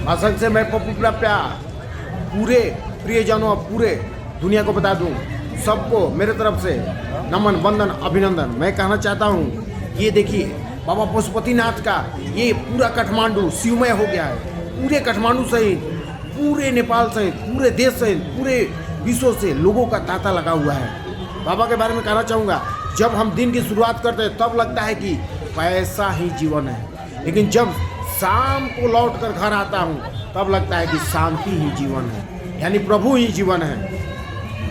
भाषण से मैं पप्पू प्राप्या पूरे प्रियजनों पूरे दुनिया को बता दूं, सबको मेरे तरफ से नमन वंदन अभिनंदन। मैं कहना चाहता हूं, ये देखिए बाबा पशुपतिनाथ का ये पूरा काठमांडू शिवमय हो गया है। पूरे काठमांडू सहित, पूरे नेपाल सहित, पूरे देश सहित, पूरे विश्व से लोगों का तांता लगा हुआ है। बाबा के बारे में कहना चाहूँगा, जब हम दिन की शुरुआत करते हैं तब लगता है कि पैसा ही जीवन है, लेकिन जब शाम को लौट कर घर आता हूँ तब लगता है कि शांति ही जीवन है, यानी प्रभु ही जीवन है।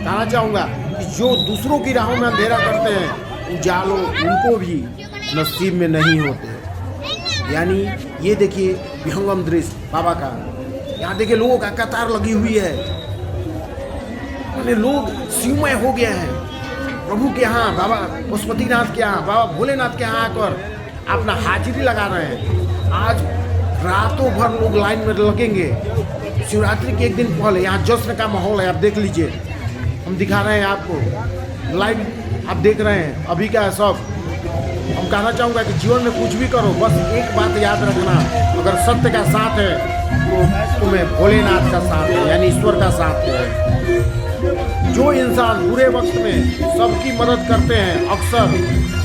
कहना चाहूँगा कि जो दूसरों की राहों में अंधेरा करते हैं, उजालों उनको भी नसीब में नहीं होते। यानी ये देखिए विहंगम दृश्य बाबा का, यहाँ देखिए लोगों का कतार लगी हुई है, लोग शिवमय हो गए हैं प्रभु के यहाँ, बाबा पशुपतिनाथ के यहाँ, बाबा भोलेनाथ के यहाँ आकर अपना हाजिरी लगा रहे हैं। आज रातों भर लोग लाइन में लगेंगे। शिवरात्रि के एक दिन पहले यहाँ जश्न का माहौल है, आप देख लीजिए, हम दिखा रहे हैं आपको लाइव, आप देख रहे हैं अभी का सब। हम कहना चाहूँगा कि जीवन में कुछ भी करो, बस एक बात याद रखना, अगर सत्य का साथ है तो तुम्हें भोलेनाथ का साथ है, यानी ईश्वर का साथ है। जो इंसान बुरे वक्त में सबकी मदद करते हैं, अक्सर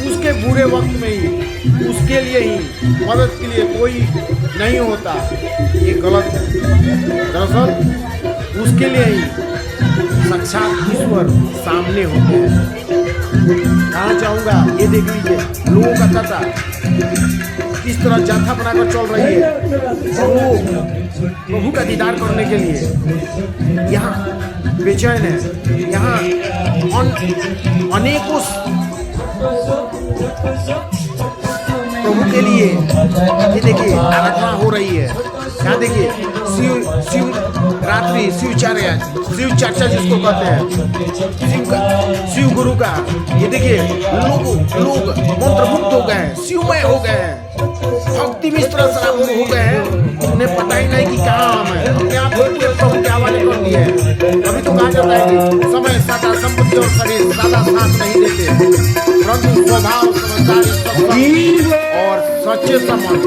उसके बुरे वक्त में ही उसके लिए ही मदद के लिए कोई नहीं होता, ये गलत है। दरअसल उसके लिए ही साक्षात ईश्वर सामने होते हैं। कहना चाहूँगा, ये देख लीजिए लोगों का कथा किस तरह जाथा बनाकर चल रही है प्रभु का दीदार करने के लिए। यहाँ बेचैन है, यहाँ अनेकों प्रभु के लिए ये देखिए आराधना हो रही है। यहाँ देखिए शिव रात्रि, शिव चर्चा जिसको कहते हैं, शिव गुरु का, ये देखिए लोग मंत्रमुग्ध हो गए हैं, शिवमय हो गए हैं, भक्ति में इस तरह सराबोर हो गए हैं, उन्हें पता ही नहीं कि कहाँ हम हैं, अपने आप को प्रभु के हवाले कर दिए हैं। अभी तो कहा जाता है कि समय सादा, संपत्ति और शरीर सादा साथ नहीं देते, परंतु स्वभाव, समझदारी और सच्चे संबंध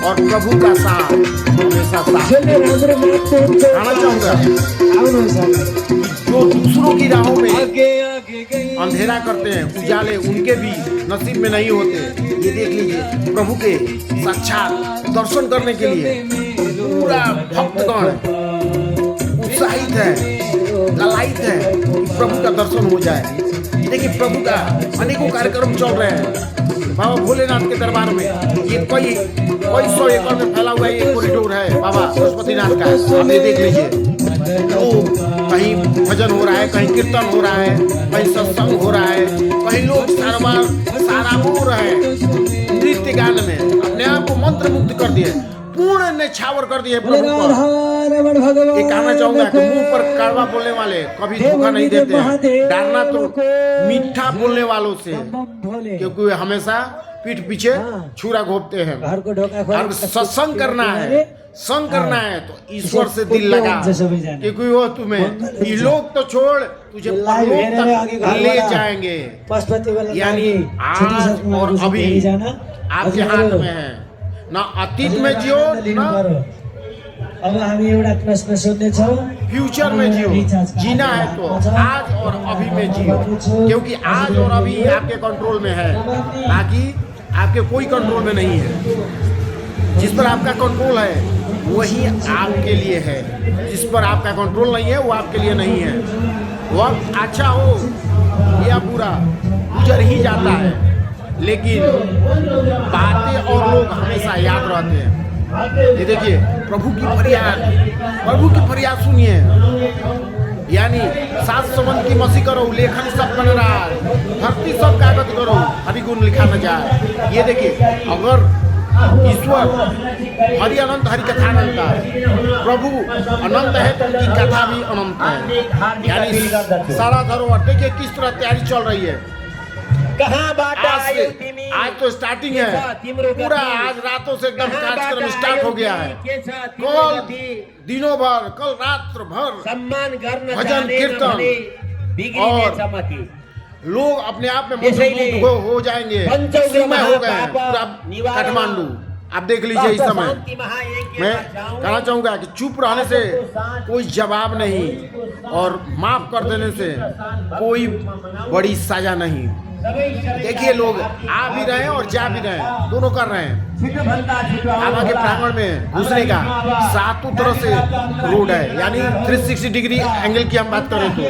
और प्रभु का साथ हमेशा साथ। कहना चाहूँगा, जो दूसरों की राहों में अंधेरा करते हैं, उजाले उनके भी नसीब में नहीं होते। ये देख लीजिए प्रभु के साक्षात दर्शन करने के लिए पूरा भक्तगण उत्साहित है, ललायित है कि प्रभु का दर्शन हो जाए। ये देखिए प्रभु का अनेकों कार्यक्रम चल रहे हैं बाबा भोलेनाथ के दरबार में। ये कई 100 एकड़ में फैला हुआ ये कॉरिडोर है बाबा पशुपतिनाथ का, आप ये देख लीजिए। लोग कहीं भजन हो रहा है, कहीं कीर्तन हो रहा है, कहीं सत्संग हो रहा है, कहीं लोग साराबोर हो रहे हैं नृत्य गान में, अपने आप को मंत्र मुक्त कर दिए, पूर्ण न्यौछावर कर दिए प्रभु को। ये कहना चाहूंगा कि मुंह पर कड़वा बोलने वाले कभी धोखा नहीं देते हैं, डरना तो मीठा बोलने वालों से, क्योंकि वे हमेशा पीठ पीछे छुरा घोपते हैं। और सत्संग करना है, संग करना है तो ईश्वर से दिल लगा, क्योंकि वो तुम्हें ये लोग तो छोड़ तुझे परलोक तक ले जाएंगे। यानी आज और अभी आपके हाथ में है, ना अतीत में जियो ना अब हामी एउटा प्रश्न सोध्नेछौँ, फ्यूचर में जियो। जीना है तो आज और अभी में जियो, क्योंकि आज और अभी आपके कंट्रोल में है, बाकी आपके कोई कंट्रोल में नहीं है। जिस पर आपका कंट्रोल है वही आपके लिए है, जिस पर आपका कंट्रोल नहीं है वो आपके लिए नहीं है। वक्त अच्छा हो या बुरा गुजर ही जाता है, लेकिन बातें और लोग हमेशा याद रहते हैं। ये देखिए प्रभु की फरियाद सुनिए। यानी सात संबंध की मसी करो, लेखन सब बन रहा है, धरती सब कागज करो, हरिगुण लिखा न जाए। ये देखिए अगर ईश्वर हरि अनंत, हरि कथा अनंत है, प्रभु अनंत है तो उनकी कथा भी अनंत है। यानी सारा धरोहर देखिए किस तरह तैयारी चल रही है। आज तो स्टार्टिंग है पूरा, आज रातों से एकदम कार्यक्रम स्टार्ट हो गया है। कल दिनों भर, कल रात्र भर भजन कीर्तन और लोग अपने आप में मंत्रमुग्ध हो जाएंगे, शिवमय हो गए पूरा काठमांडू। आप देख लीजिए इस समय मैं कहना चाहूँगा कि चुप रहने से कोई जवाब नहीं और माफ कर देने से कोई बड़ी सजा नहीं। देखिए लोग आ भी रहे हैं और जा भी रहे हैं, दोनों कर रहे हैं। बाबा के प्रांगण में घुसने का सातों तरफ से रोड है, यानी 360 डिग्री एंगल की हम बात करें तो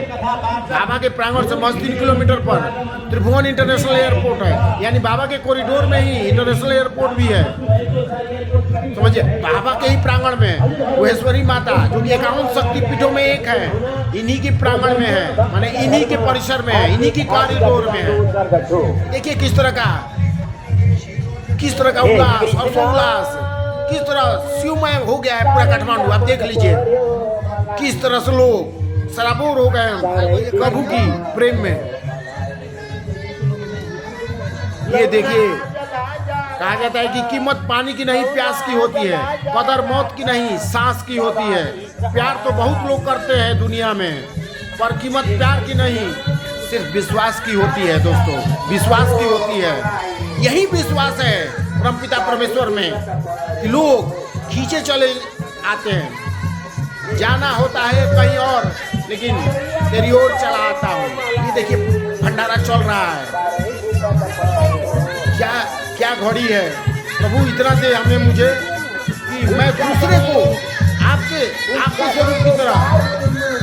बाबा के प्रांगण से महज 3 किलोमीटर पर त्रिभुवन इंटरनेशनल एयरपोर्ट है, यानी बाबा के कॉरिडोर में ही इंटरनेशनल एयरपोर्ट भी है। समझिए, बाबा के ही प्रांगण में वहेश्वरी माता जो कि 51 शक्तिपीठों में एक है, इन्हीं के प्रांगण में है, माने इन्हीं के परिसर में है, इन्हीं की कॉरिडोर में है। देखिए किस तरह का उल्लास हर्षोल्लास, किस तरह शिवमय हो गया है पूरा काठमांडू। आप देख लीजिए किस तरह से लोग सराबोर हो गए हैं प्रभु की प्रेम में। ये देखिए, कहा जाता है कि कीमत पानी की नहीं प्यास की होती है, कदर मौत की नहीं सांस की होती है। प्यार तो बहुत लोग करते हैं दुनिया में, पर कीमत प्यार की नहीं सिर्फ विश्वास की होती है दोस्तों, विश्वास की होती है। यही विश्वास है परमपिता परमेश्वर में कि लोग खींचे चले आते हैं, जाना होता है कहीं और लेकिन तेरी ओर चला आता हूँ। ये देखिए भंडारा चल रहा है, क्या घड़ी है। प्रभु इतना दे हमें मुझे कि मैं दूसरे को आपके स्वरूप की तरह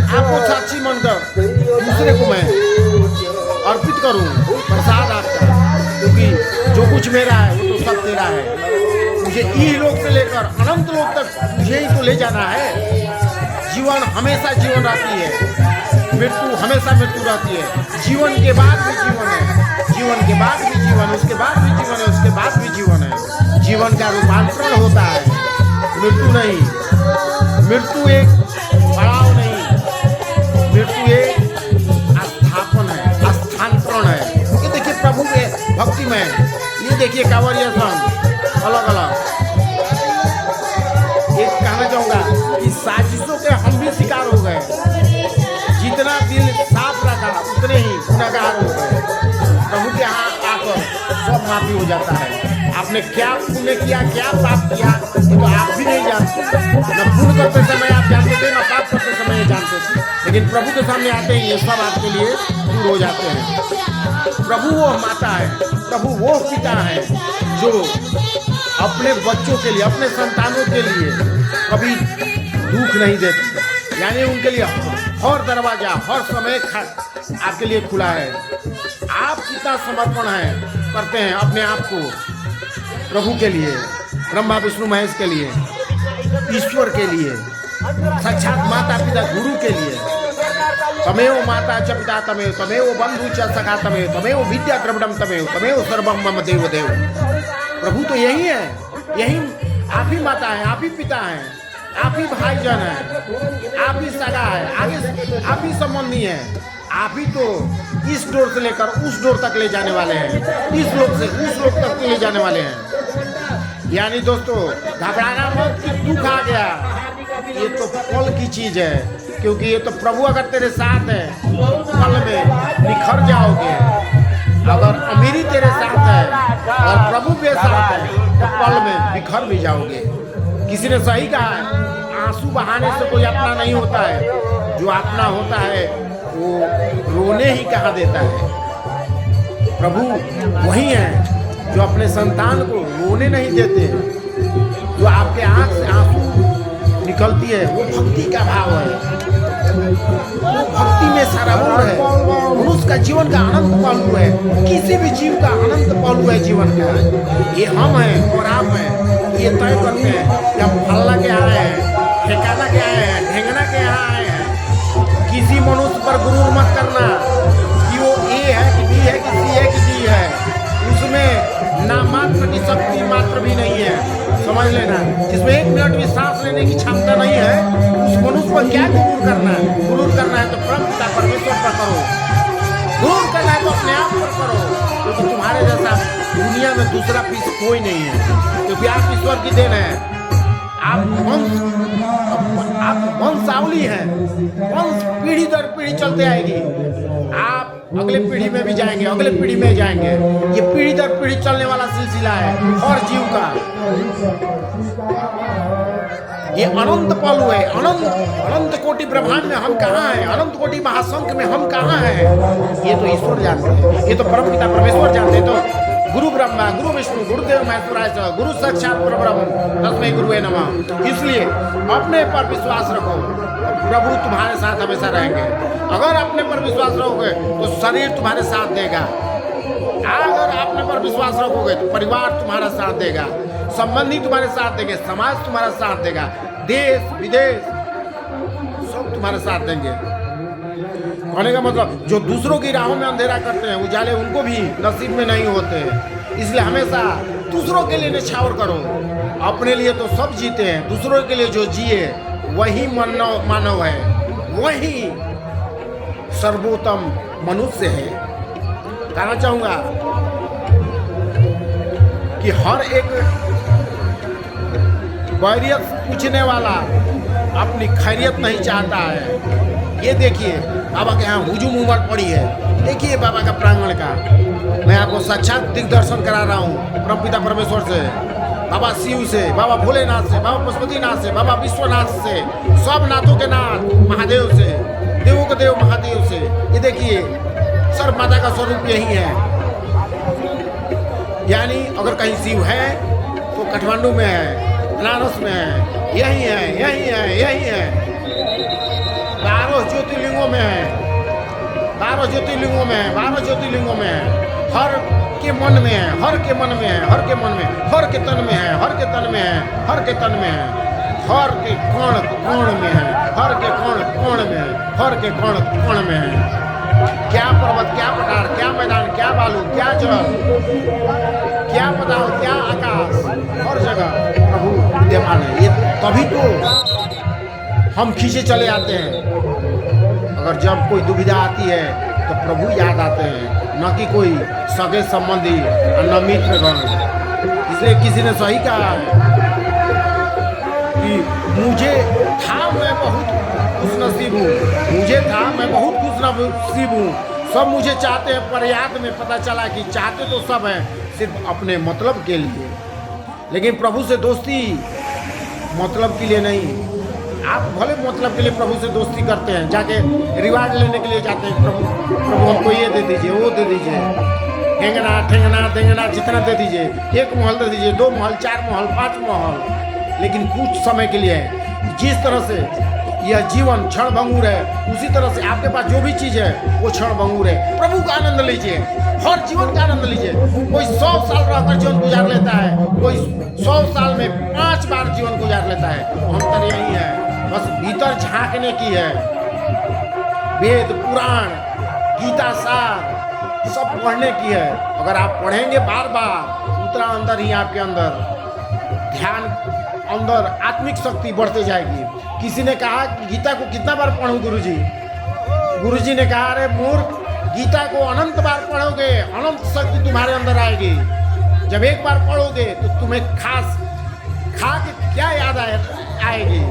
आपको साक्षी मानकर दूसरे को मैं अर्पित करूं प्रसाद आपका, क्योंकि जो कुछ मेरा है वो तो सब तेरा है। मुझे ई लोक से लेकर अनंत लोक तक मुझे ही तो ले जाना है। जीवन हमेशा जीवन रहती है, मृत्यु हमेशा मृत्यु रहती है। जीवन के बाद भी जीवन है, जीवन के बाद भी जीवन, उसके बाद भी जीवन है, उसके बाद भी जीवन है। जीवन का रूपांतरण होता है, मृत्यु नहीं। मृत्यु एक पड़ाव नहीं, मृत्यु एक स्थापन है, स्थानांतरण है। ये देखिए प्रभु के भक्ति में, ये देखिए कांवरिया संग अलग अलग। एक कहना चाहूँगा कि साजिशों के हम भी शिकार हो गए। जितना दिल साफ रखा उतने ही गुनहगार हो गए। प्रभु के यहाँ आकर सब माफी हो जाता है। आपने क्या पुण्य किया, क्या पाप किया, ये तो आप भी नहीं जानते। न पुण्य करते समय आप जानते थे, न पाप करते समय जानते थे, लेकिन प्रभु के सामने आते ही ये सब आपके लिए दूर हो जाते हैं। प्रभु वो माता है, प्रभु वो पिता है जो अपने बच्चों के लिए, अपने संतानों के लिए कभी दुख नहीं देते, यानी उनके लिए हर दरवाजा हर समय आपके लिए खुला है। आप कितना समर्पण करते हैं अपने आप को प्रभु के लिए, ब्रह्मा विष्णु महेश के लिए, ईश्वर के लिए, साक्षात माता पिता गुरु के लिए। तमेव माता च पिता तमेव, तमेव बंधु च सखा तमेव, तमेव विद्या द्रविड़म तमेव, तमेव सर्वम मम देव देव। प्रभु तो यही है, यही आप ही माता है, आप ही पिता है, आप ही भाईजन है, आप ही सगा है, आगे आप ही संबंधी है। आप ही तो इस डोर से लेकर उस डोर तक ले जाने वाले हैं, इस लोक से उस लोक तक ले जाने वाले हैं। यानी दोस्तों घबराना मत कि दुख आ गया, ये तो पल की चीज है, क्योंकि ये तो प्रभु अगर तेरे साथ है पल में निखर जाओगे। अगर अमीरी तेरे साथ है और प्रभु के साथ है तो पल में बिखर भी जाओगे। किसी ने सही कहा है, आंसू बहाने से कोई अपना नहीं होता है, जो अपना होता है वो रोने ही कहा देता है। प्रभु वही है जो अपने संतान को रोने नहीं देते, जो आपके आंख से आंसू निकलती है वो भक्ति का भाव है, वो भक्ति में सराबोर है। मनुष्य का जीवन का अनंत पहलू है, किसी भी जीव का अनंत पहलू है जीवन का। ये हम हैं और आप हैं, ये तय करते हैं कि हम फलना के आए हैं, ठेकाना के आए हैं, ढेंगना के यहाँ आए हैं। किसी मनुष्य पर गुरूर मत करना कि वो ए है कि बी है कि सी है कि डी है, उसमें ना मात्र की शक्ति मात्र भी नहीं है, समझ लेना। जिसमें 1 मिनट भी सांस लेने की क्षमता नहीं है, उस मनुष्य पर क्या गुरूर करना है? गुरूर करना है तो परमपिता परमेश्वर पर करो, गुरूर करना है तो अपने आप पर करो, क्योंकि तुम्हारे जैसा दुनिया में दूसरा पीस कोई नहीं है, क्योंकि आप ईश्वर की देन है। आप वंशावली है, वंश पीढ़ी दर पीढ़ी चलते आएगी। आप अगले पीढ़ी में भी जाएंगे, अगले पीढ़ी में जाएंगे। ये पीढ़ी दर पीढ़ी चलने वाला सिलसिला है हर जीव का। ये अनंत पल है, अनंत कोटि ब्रह्मांड में हम कहाँ हैं, अनंत कोटि महाशंख में हम कहाँ हैं, ये तो ईश्वर जानते हैं, ये तो परम पिता परमेश्वर जानते हैं। तो गुरु ब्रह्मा गुरु विष्णु गुरुदेव महेश्वराय गुरु साक्षात परब्रह्म तस्मै गुरुवे नमः। इसलिए अपने पर विश्वास रखो, प्रभु तुम्हारे साथ हमेशा रहेंगे। अगर अपने पर विश्वास रखोगे तो शरीर तुम्हारे साथ देगा, अगर अपने पर विश्वास रखोगे तो परिवार तुम्हारा साथ देगा, संबंधी तुम्हारे साथ देंगे, समाज तुम्हारा साथ देगा, देश विदेश सब तुम्हारे साथ देंगे। कहने का मतलब जो दूसरों की राहों में अंधेरा करते हैं उजाले उनको भी नसीब में नहीं होते। इसलिए हमेशा दूसरों के लिए निछावर करो, अपने लिए तो सब जीते हैं, दूसरों के लिए जो जिए वही मानव है, वही सर्वोत्तम मनुष्य है। कहना चाहूँगा कि हर एक बैरियत पूछने वाला अपनी खैरियत नहीं चाहता है। ये देखिए बाबा के यहाँ हुजूम उमड़ पड़ी है, देखिए बाबा का प्रांगण का, मैं आपको साक्षात दिग्दर्शन करा रहा हूँ परमपिता परमेश्वर से, बाबा शिव से, बाबा भोलेनाथ से, बाबा पशुपतिनाथ से, बाबा विश्वनाथ से, सब नाथों के नाथ महादेव से, देवों के देव महादेव से। ये देखिए सर्व माता का स्वरूप यही है। यानी अगर कहीं शिव है तो काठमांडू में है, बनारस में है, यही है, यही है, यही है। 12 ज्योतिर्लिंगों में है, 12 ज्योतिर्लिंगों में है, 12 ज्योतिर्लिंगों में है। हर के मन में है, हर के मन में है, हर के मन में, हर के तन में है, हर के तन में है, हर के तन में है, हर के कण कण में है, हर के कण कण में है, हर के कण कण में है। क्या पर्वत, क्या पठार, क्या मैदान, क्या बालू, क्या जल, क्या पताल, क्या आकाश, हर जगह प्रभु विद्यमान है। ये तभी तो हम खींचे चले आते हैं। अगर जब कोई दुविधा आती है तो प्रभु याद आते हैं, न कि कोई सगे संबंधी और न मित्रगण। इसलिए किसी ने सही कहा है कि मुझे था मैं बहुत खुश नसीब हूँ, मुझे था मैं बहुत खुश नसीब हूँ, सब मुझे चाहते हैं, पर याद में पता चला कि चाहते तो सब हैं, सिर्फ अपने मतलब के लिए। लेकिन प्रभु से दोस्ती मतलब के लिए नहीं। आप भले मतलब के लिए प्रभु से दोस्ती करते हैं, जाके रिवार्ड लेने के लिए जाते हैं, प्रभु हमको ये दे दीजिए, वो दे दीजिए, ठेंगना ठेंगना ठेंगना जितना दे दीजिए, 1 महल दे दीजिए, 2 महल, 4 महल, 5 महल, लेकिन कुछ समय के लिए है। जिस तरह से यह जीवन क्षण भंगुर है, उसी तरह से आपके पास जो भी चीज़ है वो क्षण भंगुर है। प्रभु का आनंद लीजिए, हर जीवन का आनंद लीजिए। कोई 100 साल रहकर जीवन गुजार लेता है, कोई 100 साल में 5 बार जीवन गुजार लेता है। हम तो यही है, बस भीतर झांकने की है। वेद पुराण गीता सार सब पढ़ने की है। अगर आप पढ़ेंगे बार बार, उतना अंदर ही आपके अंदर ध्यान, अंदर आत्मिक शक्ति बढ़ते जाएगी। किसी ने कहा कि गीता को कितना बार पढ़ूं गुरुजी? गुरुजी ने कहा अरे मूर्ख, गीता को अनंत बार पढ़ोगे, अनंत शक्ति तुम्हारे अंदर आएगी। जब एक बार पढ़ोगे तो तुम्हें खा के क्या याद आएगी?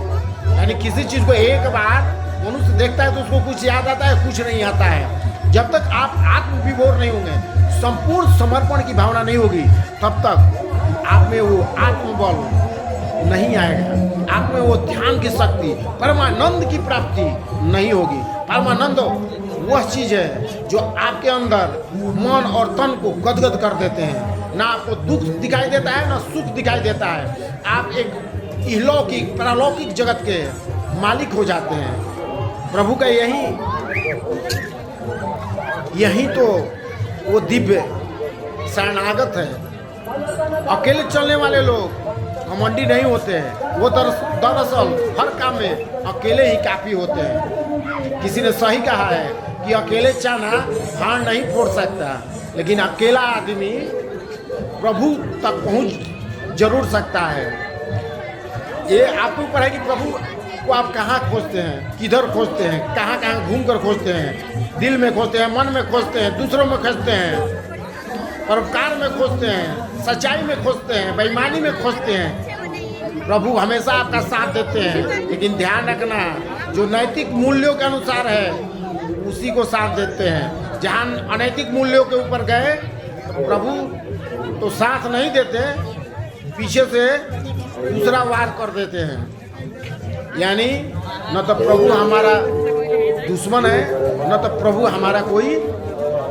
यानी किसी चीज़ को एक बार मनुष्य देखता है तो उसको कुछ याद आता है, कुछ नहीं आता है। जब तक आप आत्म विभोर नहीं होंगे, संपूर्ण समर्पण की भावना नहीं होगी, तब तक आप में वो आत्मबल नहीं आएगा, आप में वो ध्यान की शक्ति, परमानंद की प्राप्ति नहीं होगी। परमानंद वह चीज़ है जो आपके अंदर मन और तन को गदगद कर देते हैं। ना आपको दुख दिखाई देता है, ना सुख दिखाई देता है। आप एक इहलौकिक परलौकिक जगत के मालिक हो जाते हैं। प्रभु का यही तो वो दिव्य शरणागत है। अकेले चलने वाले लोग घमंडी नहीं होते हैं, वो दरअसल हर काम में अकेले ही काफ़ी होते हैं। किसी ने सही कहा है कि अकेले चाना भाड़ नहीं फोड़ सकता, लेकिन अकेला आदमी प्रभु तक पहुंच जरूर सकता है। ये आपके ऊपर है कि प्रभु को आप कहाँ खोजते हैं, किधर खोजते हैं, कहाँ कहाँ घूम कर खोजते हैं। दिल में खोजते हैं, मन में खोजते हैं, दूसरों में खोजते हैं, परोपकार में खोजते हैं, सच्चाई में खोजते हैं, बेईमानी में खोजते हैं। प्रभु हमेशा आपका साथ देते हैं, लेकिन ध्यान रखना जो नैतिक मूल्यों के अनुसार है उसी को साथ देते हैं। जहाँ अनैतिक मूल्यों के ऊपर गए तो प्रभु तो साथ नहीं देते, पीछे से दूसरा वार कर देते हैं। यानी न तो प्रभु हमारा दुश्मन है, न तो प्रभु हमारा कोई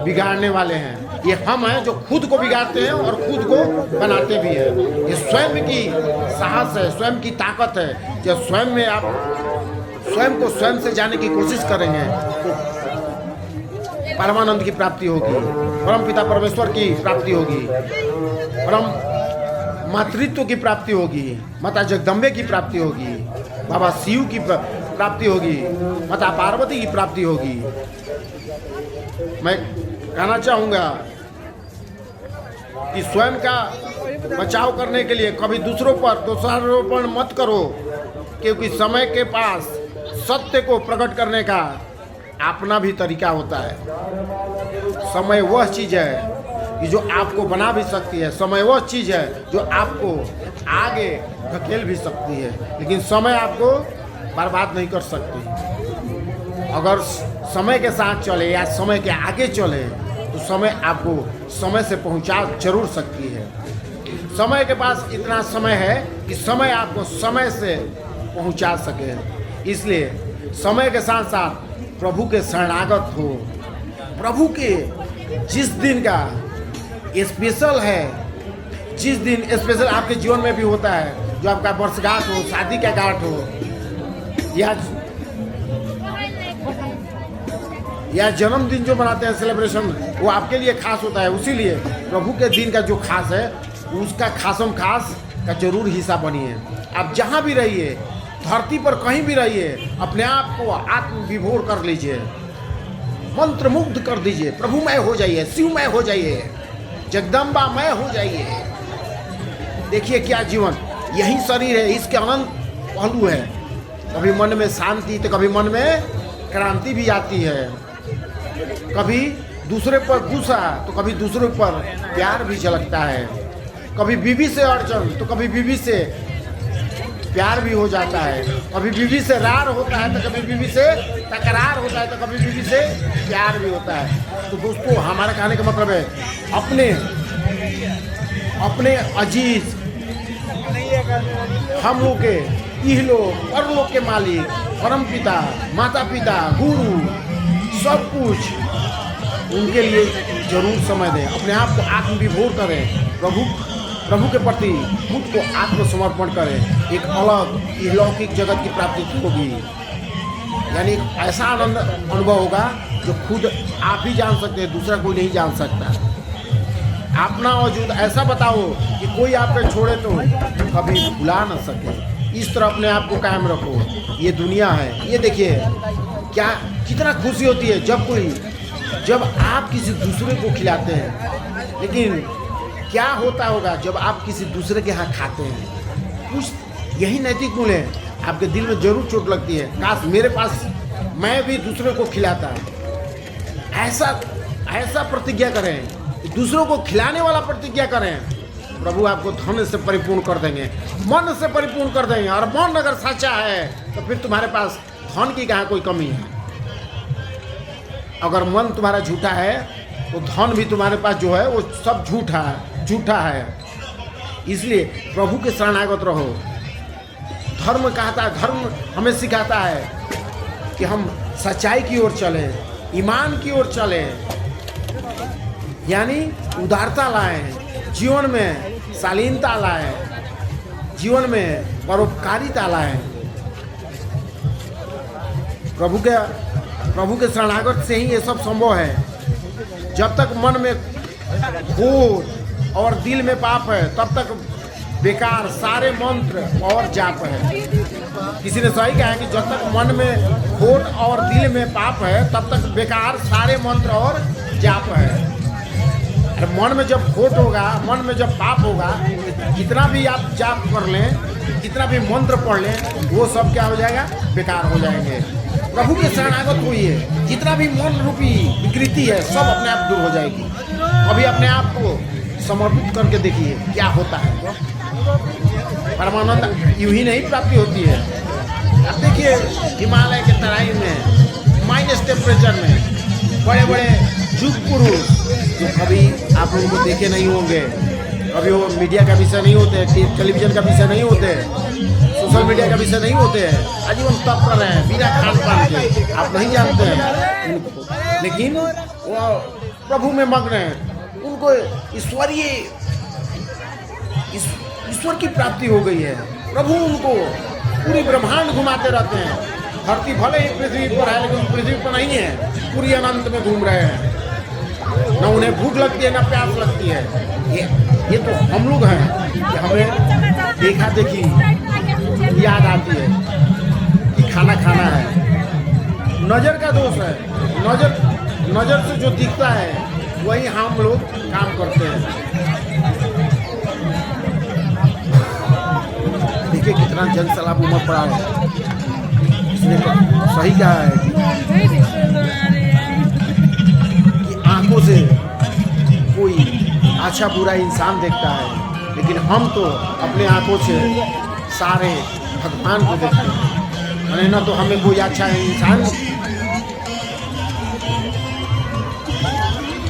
बिगाड़ने वाले हैं। ये हम हैं जो खुद को बिगाड़ते हैं और खुद को बनाते भी हैं। ये स्वयं की साहस है, स्वयं की ताकत है। जब स्वयं में आप स्वयं को स्वयं से जाने की कोशिश करेंगे तो परमानंद की प्राप्ति होगी, परम पिता परमेश्वर की प्राप्ति होगी, परम मातृत्व की प्राप्ति होगी, माता जगदम्बे की प्राप्ति होगी, बाबा शिव की प्राप्ति होगी, माता पार्वती की प्राप्ति होगी। मैं कहना चाहूँगा कि स्वयं का बचाव करने के लिए कभी दूसरों पर दोषारोपण मत करो, क्योंकि समय के पास सत्य को प्रकट करने का अपना भी तरीका होता है। समय वह चीज़ है कि जो आपको बना भी सकती है, समय वह चीज़ है जो आपको आगे धकेल भी सकती है, लेकिन समय आपको बर्बाद नहीं कर सकती। अगर समय के साथ चले या समय के आगे चले तो समय आपको समय से पहुंचा जरूर सकती है। समय के पास इतना समय है कि समय आपको समय से पहुंचा सके। इसलिए समय के साथ साथ प्रभु के शरणागत हो। प्रभु के जिस दिन का स्पेशल है, जिस दिन स्पेशल आपके जीवन में भी होता है, जो आपका वर्षगांठ हो, शादी का गांठ हो या जन्मदिन जो मनाते हैं सेलिब्रेशन, वो आपके लिए खास होता है। उसीलिए प्रभु के दिन का जो खास है उसका खासम खास का जरूर हिस्सा बनिए। आप जहाँ भी रहिए, धरती पर कहीं भी रहिए, अपने आप को आत्म विभोर कर लीजिए, मंत्र मुग्ध कर दीजिए, प्रभुमय हो जाइए, शिवमय हो जाइए, जगदम्बामय हो जाइए। देखिए क्या जीवन, यही शरीर है, इसके अनंत पहलू है। कभी मन में शांति तो कभी मन में क्रांति भी आती है, कभी दूसरे पर गुस्सा तो कभी दूसरे पर प्यार भी झलकता है, कभी बीवी से अड़चन तो कभी बीवी से प्यार भी हो जाता है, कभी बीवी से रार होता है तो कभी बीवी से तकरार होता है, तो कभी बीवी से प्यार भी होता है। तो दोस्तों, हमारा कहने का मतलब है अपने अजीज, हम लोग के इहलोक परलोक के मालिक, परम पिता, माता पिता, गुरु, सब कुछ उनके लिए जरूर समय दें। अपने आप को आत्मविभोर करें, प्रभु के प्रति खुद को आत्मसमर्पण करें। एक अलग अलौकिक जगत की प्राप्ति होगी, यानी एक ऐसा आनंद अनुभव होगा जो खुद आप ही जान सकते हैं, दूसरा कोई नहीं जान सकता। अपना वजूद ऐसा बताओ कि कोई आप पे छोड़े तो कभी भुला न सके। इस तरह अपने आप को कायम रखो। ये दुनिया है, ये देखिए क्या कितना खुशी होती है जब आप किसी दूसरे को खिलाते हैं। लेकिन क्या होता होगा जब आप किसी दूसरे के यहाँ खाते हैं? कुछ यही नैतिक मूल्य है, आपके दिल में जरूर चोट लगती है, काश मेरे पास मैं भी दूसरे को खिलाता। ऐसा प्रतिज्ञा करें, दूसरों को खिलाने वाला प्रतिज्ञा करें। प्रभु आपको धन से परिपूर्ण कर देंगे, मन से परिपूर्ण कर देंगे। और मन अगर सच्चा है तो फिर तुम्हारे पास धन की कहाँ कोई कमी है। अगर मन तुम्हारा झूठा है तो धन भी तुम्हारे पास जो है वो सब झूठा है। इसलिए प्रभु के शरणागत रहो। धर्म कहता है, धर्म हमें सिखाता है कि हम सच्चाई की ओर चलें, ईमान की ओर चलें, यानी उदारता लाएं, जीवन में शालीनता लाएं, जीवन में परोपकारिता लाएं। प्रभु के शरणागत से ही ये सब संभव है। जब तक मन में खोट और दिल में पाप है तब तक बेकार सारे मंत्र और जाप है। किसी ने सही कहा है कि जब तक मन में खोट और दिल में पाप है तब तक बेकार सारे मंत्र और जाप है। अरे मन में जब खोट होगा, मन में जब पाप होगा, कितना भी आप जाप कर लें, कितना भी मंत्र पढ़ लें, वो सब क्या हो जाएगा? बेकार हो जाएंगे। प्रभु के शरणागत होइए, जितना भी मन रूपी विकृति है सब अपने आप दूर हो जाएगी। अभी अपने आप को समर्पित करके देखिए क्या होता है। परमानंद यूं ही नहीं प्राप्ति होती है। अब देखिए हिमालय के तराई में माइनस टेम्परेचर में बड़े बड़े युग पुरुष जो कभी आप लोगों को देखे नहीं होंगे, कभी वो मीडिया का विषय नहीं होते, टेलीविजन का विषय नहीं होते, सोशल मीडिया का विषय नहीं होते हैं। आजीवन तप कर रहे हैं बिना खान पान के, आप नहीं जानते हैं उनको, लेकिन वो प्रभु में मग्न हैं। उनको ईश्वर की प्राप्ति हो गई है। प्रभु उनको पूरी ब्रह्मांड घुमाते रहते हैं। धरती भले ही पृथ्वी पर है, लेकिन पृथ्वी पर नहीं है, पूरी अनंत में घूम रहे हैं। न उन्हें भूख लगती है न प्यास लगती है। ये तो हम लोग हैं कि हमें देखा देखी याद आती है कि खाना खाना है। नज़र का दोष है, नज़र से जो दिखता है वही हम लोग काम करते हैं। देखिए कितना जन सैलाब उमड़ पड़ा है। इसने सही कहा है कि आंखों से कोई अच्छा बुरा इंसान देखता है, लेकिन हम तो अपने आंखों से सारे भगवान को देखते हैं। अरे ना तो हमें कोई अच्छा इंसान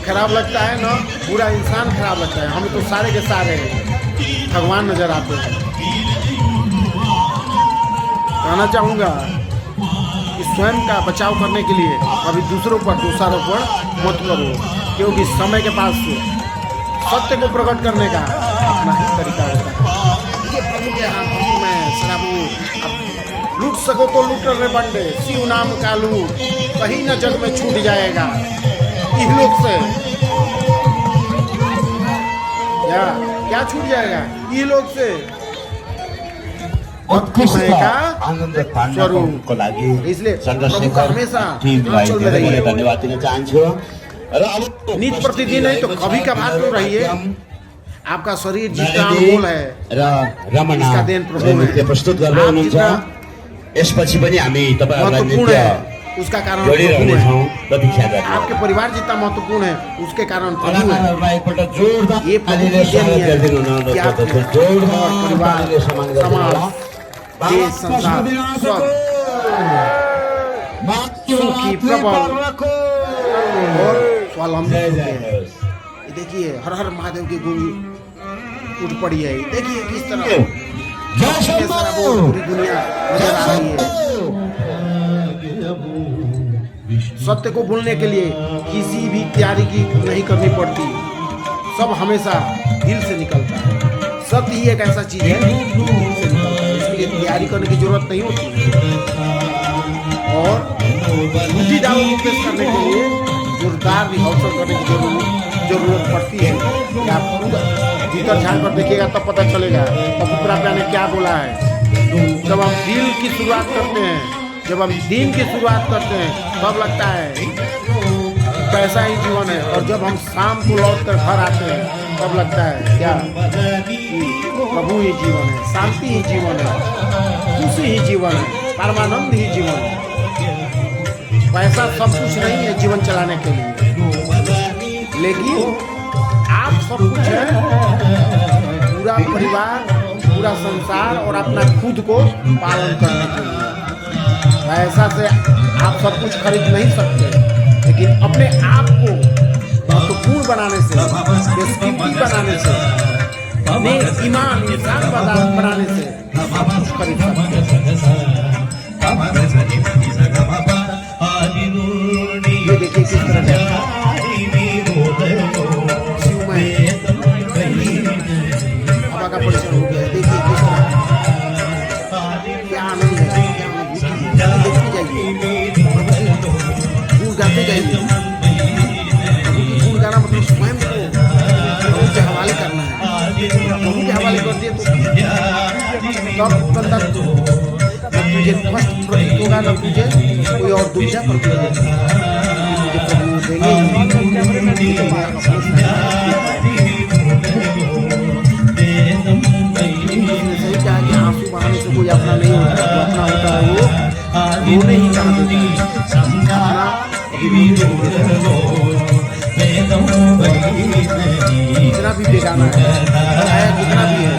खराब लगता है ना बुरा इंसान खराब लगता है, हमें तो सारे के सारे भगवान नजर आते हैं। कहना चाहूँगा कि स्वयं का बचाव करने के लिए कभी दूसरों पर दोषारोपण मत करो, क्योंकि समय के पास सत्य को प्रकट करने का अपना ही तरीका होता है। ये प्रभु के हाथ में शराबू लूट सको तो लूट रे बंदे, शिव नाम का लूट कहीं न जग में छूट जाएगा इहलोक से। क्या छूट जाएगा इहलोक से? आनन्द ताण्डवको लागि इसलिए चन्द्रशेखर हमेशा टिमलाई धेरै धन्यवाद दिन चाहन्छु। र अब नित प्रतिदिन नहीं तो कभी कभार तो रहिए। आपका शरीर जितना अनमोल है र रमणा इसका देन प्रभु नृत्य है। प्रस्तुत गर्दै हुनुहुन्छ। यसपछि पनि हामी तपाईहरुलाई महत्वपूर्ण नृत्य है, उसका कारण जोडिरहने प्रभु है। छौं। प्रतीक्षा गर्नु। आपके परिवार जितना महत्वपूर्ण है उसके कारण प्रभु है। कलाकारहरूलाई एकपल्ट जोरदार ये प्रभु तालीले की देन स्वागत है गरिदिनु हुन कि अनुरोध आपने गर्दछु। जोरदार और परिवार, तालीले सम्मान गरिदिनु होला। समाज, देश, संसार सब सुखी प्रबल और स्वावलंबी होते हैं। ये देखिए हर हर महादेव की गूंज उठ पड़ी है। देखिए किस तरह पूरी दुनिया नजर आ रही है। सत्य को बोलने के लिए किसी भी तैयारी की नहीं करनी पड़ती, सब हमेशा दिल से निकलता है। सत्य ही एक ऐसा चीज है जो दिल से निकलता है, इसलिए तैयारी करने की जरूरत नहीं होती। और झूठी दावों को पेश करने के लिए जोरदार रिहर्सल करने की जरूरत पड़ती है। कि आप पूरा भीतर झांक कर देखिएगा तब पता चलेगा पप्पू प्राप्या ने क्या बोला है। जब हम दिल की शुरुआत करते हैं, जब हम दिन की शुरुआत करते हैं, तब लगता है पैसा ही जीवन है। और जब हम शाम को लौट कर घर आते हैं तब लगता है क्या कि प्रभु ही जीवन है, शांति ही जीवन है, खुशी ही जीवन है, परमानंद ही जीवन है। पैसा सब कुछ नहीं है जीवन चलाने के लिए, लेकिन आप सब कुछ है। पूरा परिवार, पूरा संसार और अपना खुद को पालन करने के लिए। पैसा से आप सब कुछ खरीद नहीं सकते, लेकिन अपने आप को महत्वपूर्ण बनाने से, बेस्कीमती बनाने से, नेक ईमान इंसान बनाने से सब कुछ खरीद सकते। ये देखिए किस तरह हवा का परिचय हो गया। देखिए किस तरह क्या आनंद है, क्या अनुभूति है। देखते जाइए, गुण गाते जाइए। प्रभु की गुण गाना मतलब स्वयं को प्रभु के हवाले करना है। प्रभु के हवाले कर दिए तो तब बंदा तुझे कष्ट प्रतीत होगा, न तुझे कोई और दूसरा प्रतीत होगा। प्रभु देंगे सही कहा कि आंसू बहाने से कोई अपना नहीं होता, जो अपना होता है वो रोने ही कहा देता है। जितना भी बेगाना है, आया जितना भी है,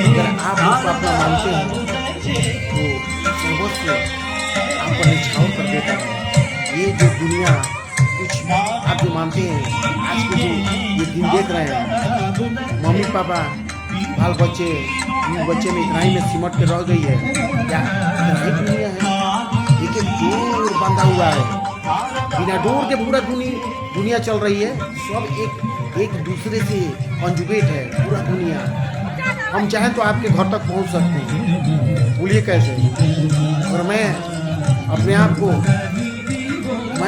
अगर आप उसको अपना मानते हैं तो सर्वस्व आप पर निछावर कर देता है। ये जो दुनिया कुछ कुछ आप जो मानते हैं, आज के जो ये दिन देख रहे हैं, मम्मी पापा बाल बच्चे, इन बच्चे में इतना ही में सिमट के रह गई है क्या? इतना ही दुनिया है, एक एक डोर बंधा हुआ है, बिना डोर के पूरा दुनिया चल रही है। सब एक दूसरे से कंजुगेट है पूरा दुनिया। हम चाहें तो आपके घर तक पहुंच सकते हैं, बोलिए कैसे? और मैं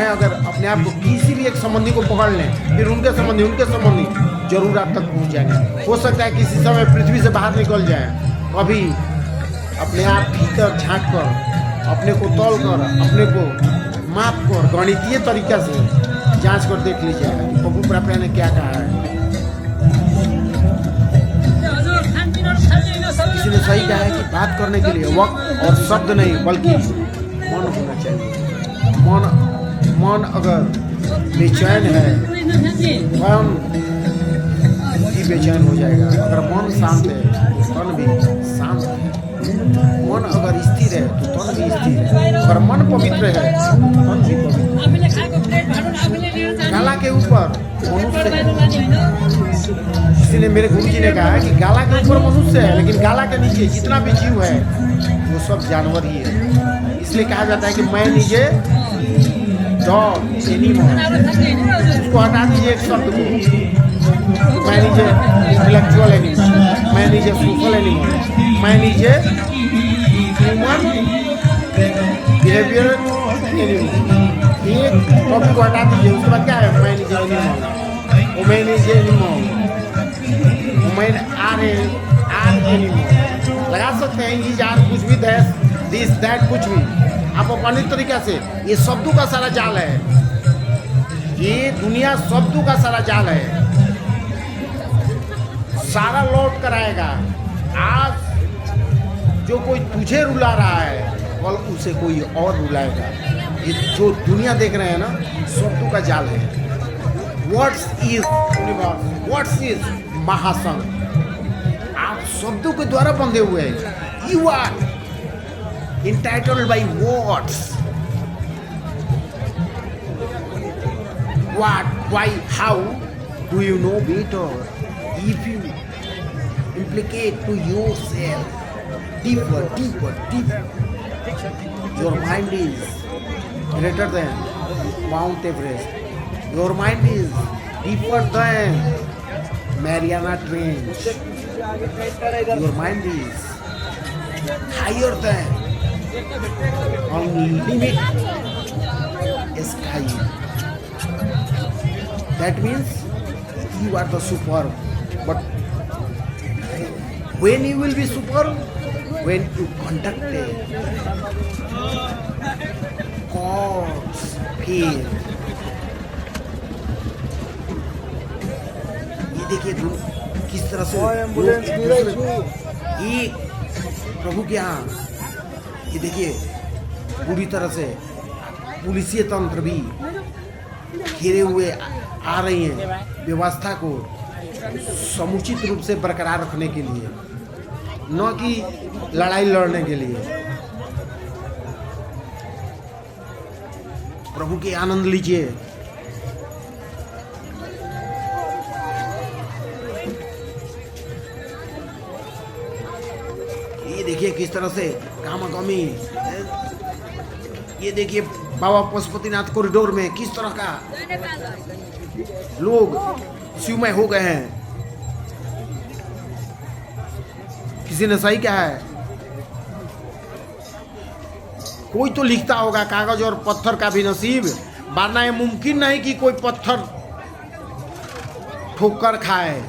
अगर अपने आप को किसी भी एक संबंधी को पकड़ लें, फिर उनके संबंधी जरूर आप तक पहुंच जाएंगे। हो सकता है किसी समय पृथ्वी से बाहर निकल जाए, कभी अपने आप भीतर झांक कर, अपने को तौल कर, अपने को माप कर, गणितीय तरीका से जांच कर देख लीजिएगा कि प्रभु प्राप्त ने क्या कहा है। किसी ने सही कहा है कि बात करने के लिए वक्त और शब्द नहीं बल्कि मन होना चाहिए। मन अगर बेचैन है, मन भी बेचैन हो जाएगा। अगर मन शांत है तो तन भी शांत है। मन अगर स्थिर है तो तन भी स्थिर है। अगर मन पवित्र है तो तन भी पवित्र है। गाला के ऊपर मनुष्य, किसी ने, मेरे गुरु जी ने कहा है कि गाला के ऊपर मनुष्य है, लेकिन गाला के नीचे जितना भी जीव है वो सब जानवर ही है। इसलिए कहा जाता है कि मैं नीचे डॉग एनिमल, उसको हटा दीजिए एक शब्द को। मैं नीचे इंटेलेक्चुअल एनिमल, मैं नीचे सोशल एनिमल, मैं नीचे ह्यूमन बिहेवियर एनिमल। एक टॉपिक को हटा दीजिए, उसके बाद क्या है? मैं नीचे एनिमल, मैं नीचे एनिमल, मैं आर एनिमल लगा सकते हैं। ये यार कुछ भी दिस दैट कुछ भी आप अपनी तरीका से, ये शब्दों का सारा जाल है। ये दुनिया शब्दों का सारा जाल है। सारा लौट कर आएगा। आज जो कोई तुझे रुला रहा है, कल उसे कोई और रुलाएगा। ये जो दुनिया देख रहे हैं ना, शब्दों का जाल है। What's is universe, what's is महासंघ। आप शब्दों के द्वारा बंधे हुए हैं। You are entitled by words. What, why, how do you know better? If you implicate to yourself deeper, your mind is greater than Mount Everest. Your mind is deeper than Mariana Trench. Your mind is higher than unlimited sky. That means you are the super. But when you will be super? When you conduct God's faith. ये देखिए किस तरह से एक प्रभु के यहाँ, ये देखिए पूरी तरह से पुलिसिय तंत्र भी घेरे हुए आ रही हैं व्यवस्था को समुचित रूप से बरकरार रखने के लिए, न कि लड़ाई लड़ने के लिए। प्रभु के आनंद लीजिए। ये देखिए किस तरह से कामागमी, ये देखिए बाबा पशुपतिनाथ कॉरिडोर में किस तरह का लोग शिवमय हो गए हैं। किसी ने सही कहा है, कोई तो लिखता होगा कागज और पत्थर का भी नसीब, वरना ये मुमकिन नहीं कि कोई पत्थर ठोकर खाए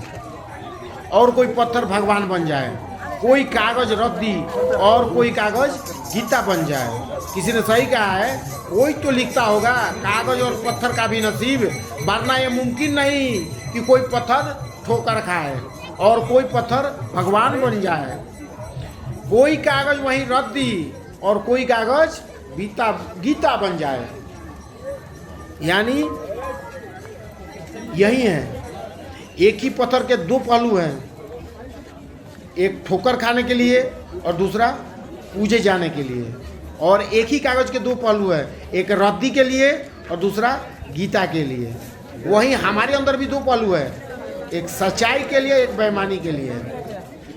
और कोई पत्थर भगवान बन जाए, कोई कागज रद्दी और कोई कागज गीता बन जाए। किसी ने सही कहा है, कोई तो लिखता होगा कागज और पत्थर का भी नसीब, वरना ये मुमकिन नहीं कि कोई पत्थर ठोकर खाए और कोई पत्थर भगवान बन जाए। कोई कागज वहीं रद्दी और कोई कागज गीता बन जाए। यानी यही है, एक ही पत्थर के दो पहलू हैं, एक ठोकर खाने के लिए और दूसरा पूजे जाने के लिए। और एक ही कागज के दो पहलू है, एक रद्दी के लिए और दूसरा गीता के लिए। वहीं हमारे अंदर भी दो पहलू है, एक सच्चाई के लिए, एक बेईमानी के लिए,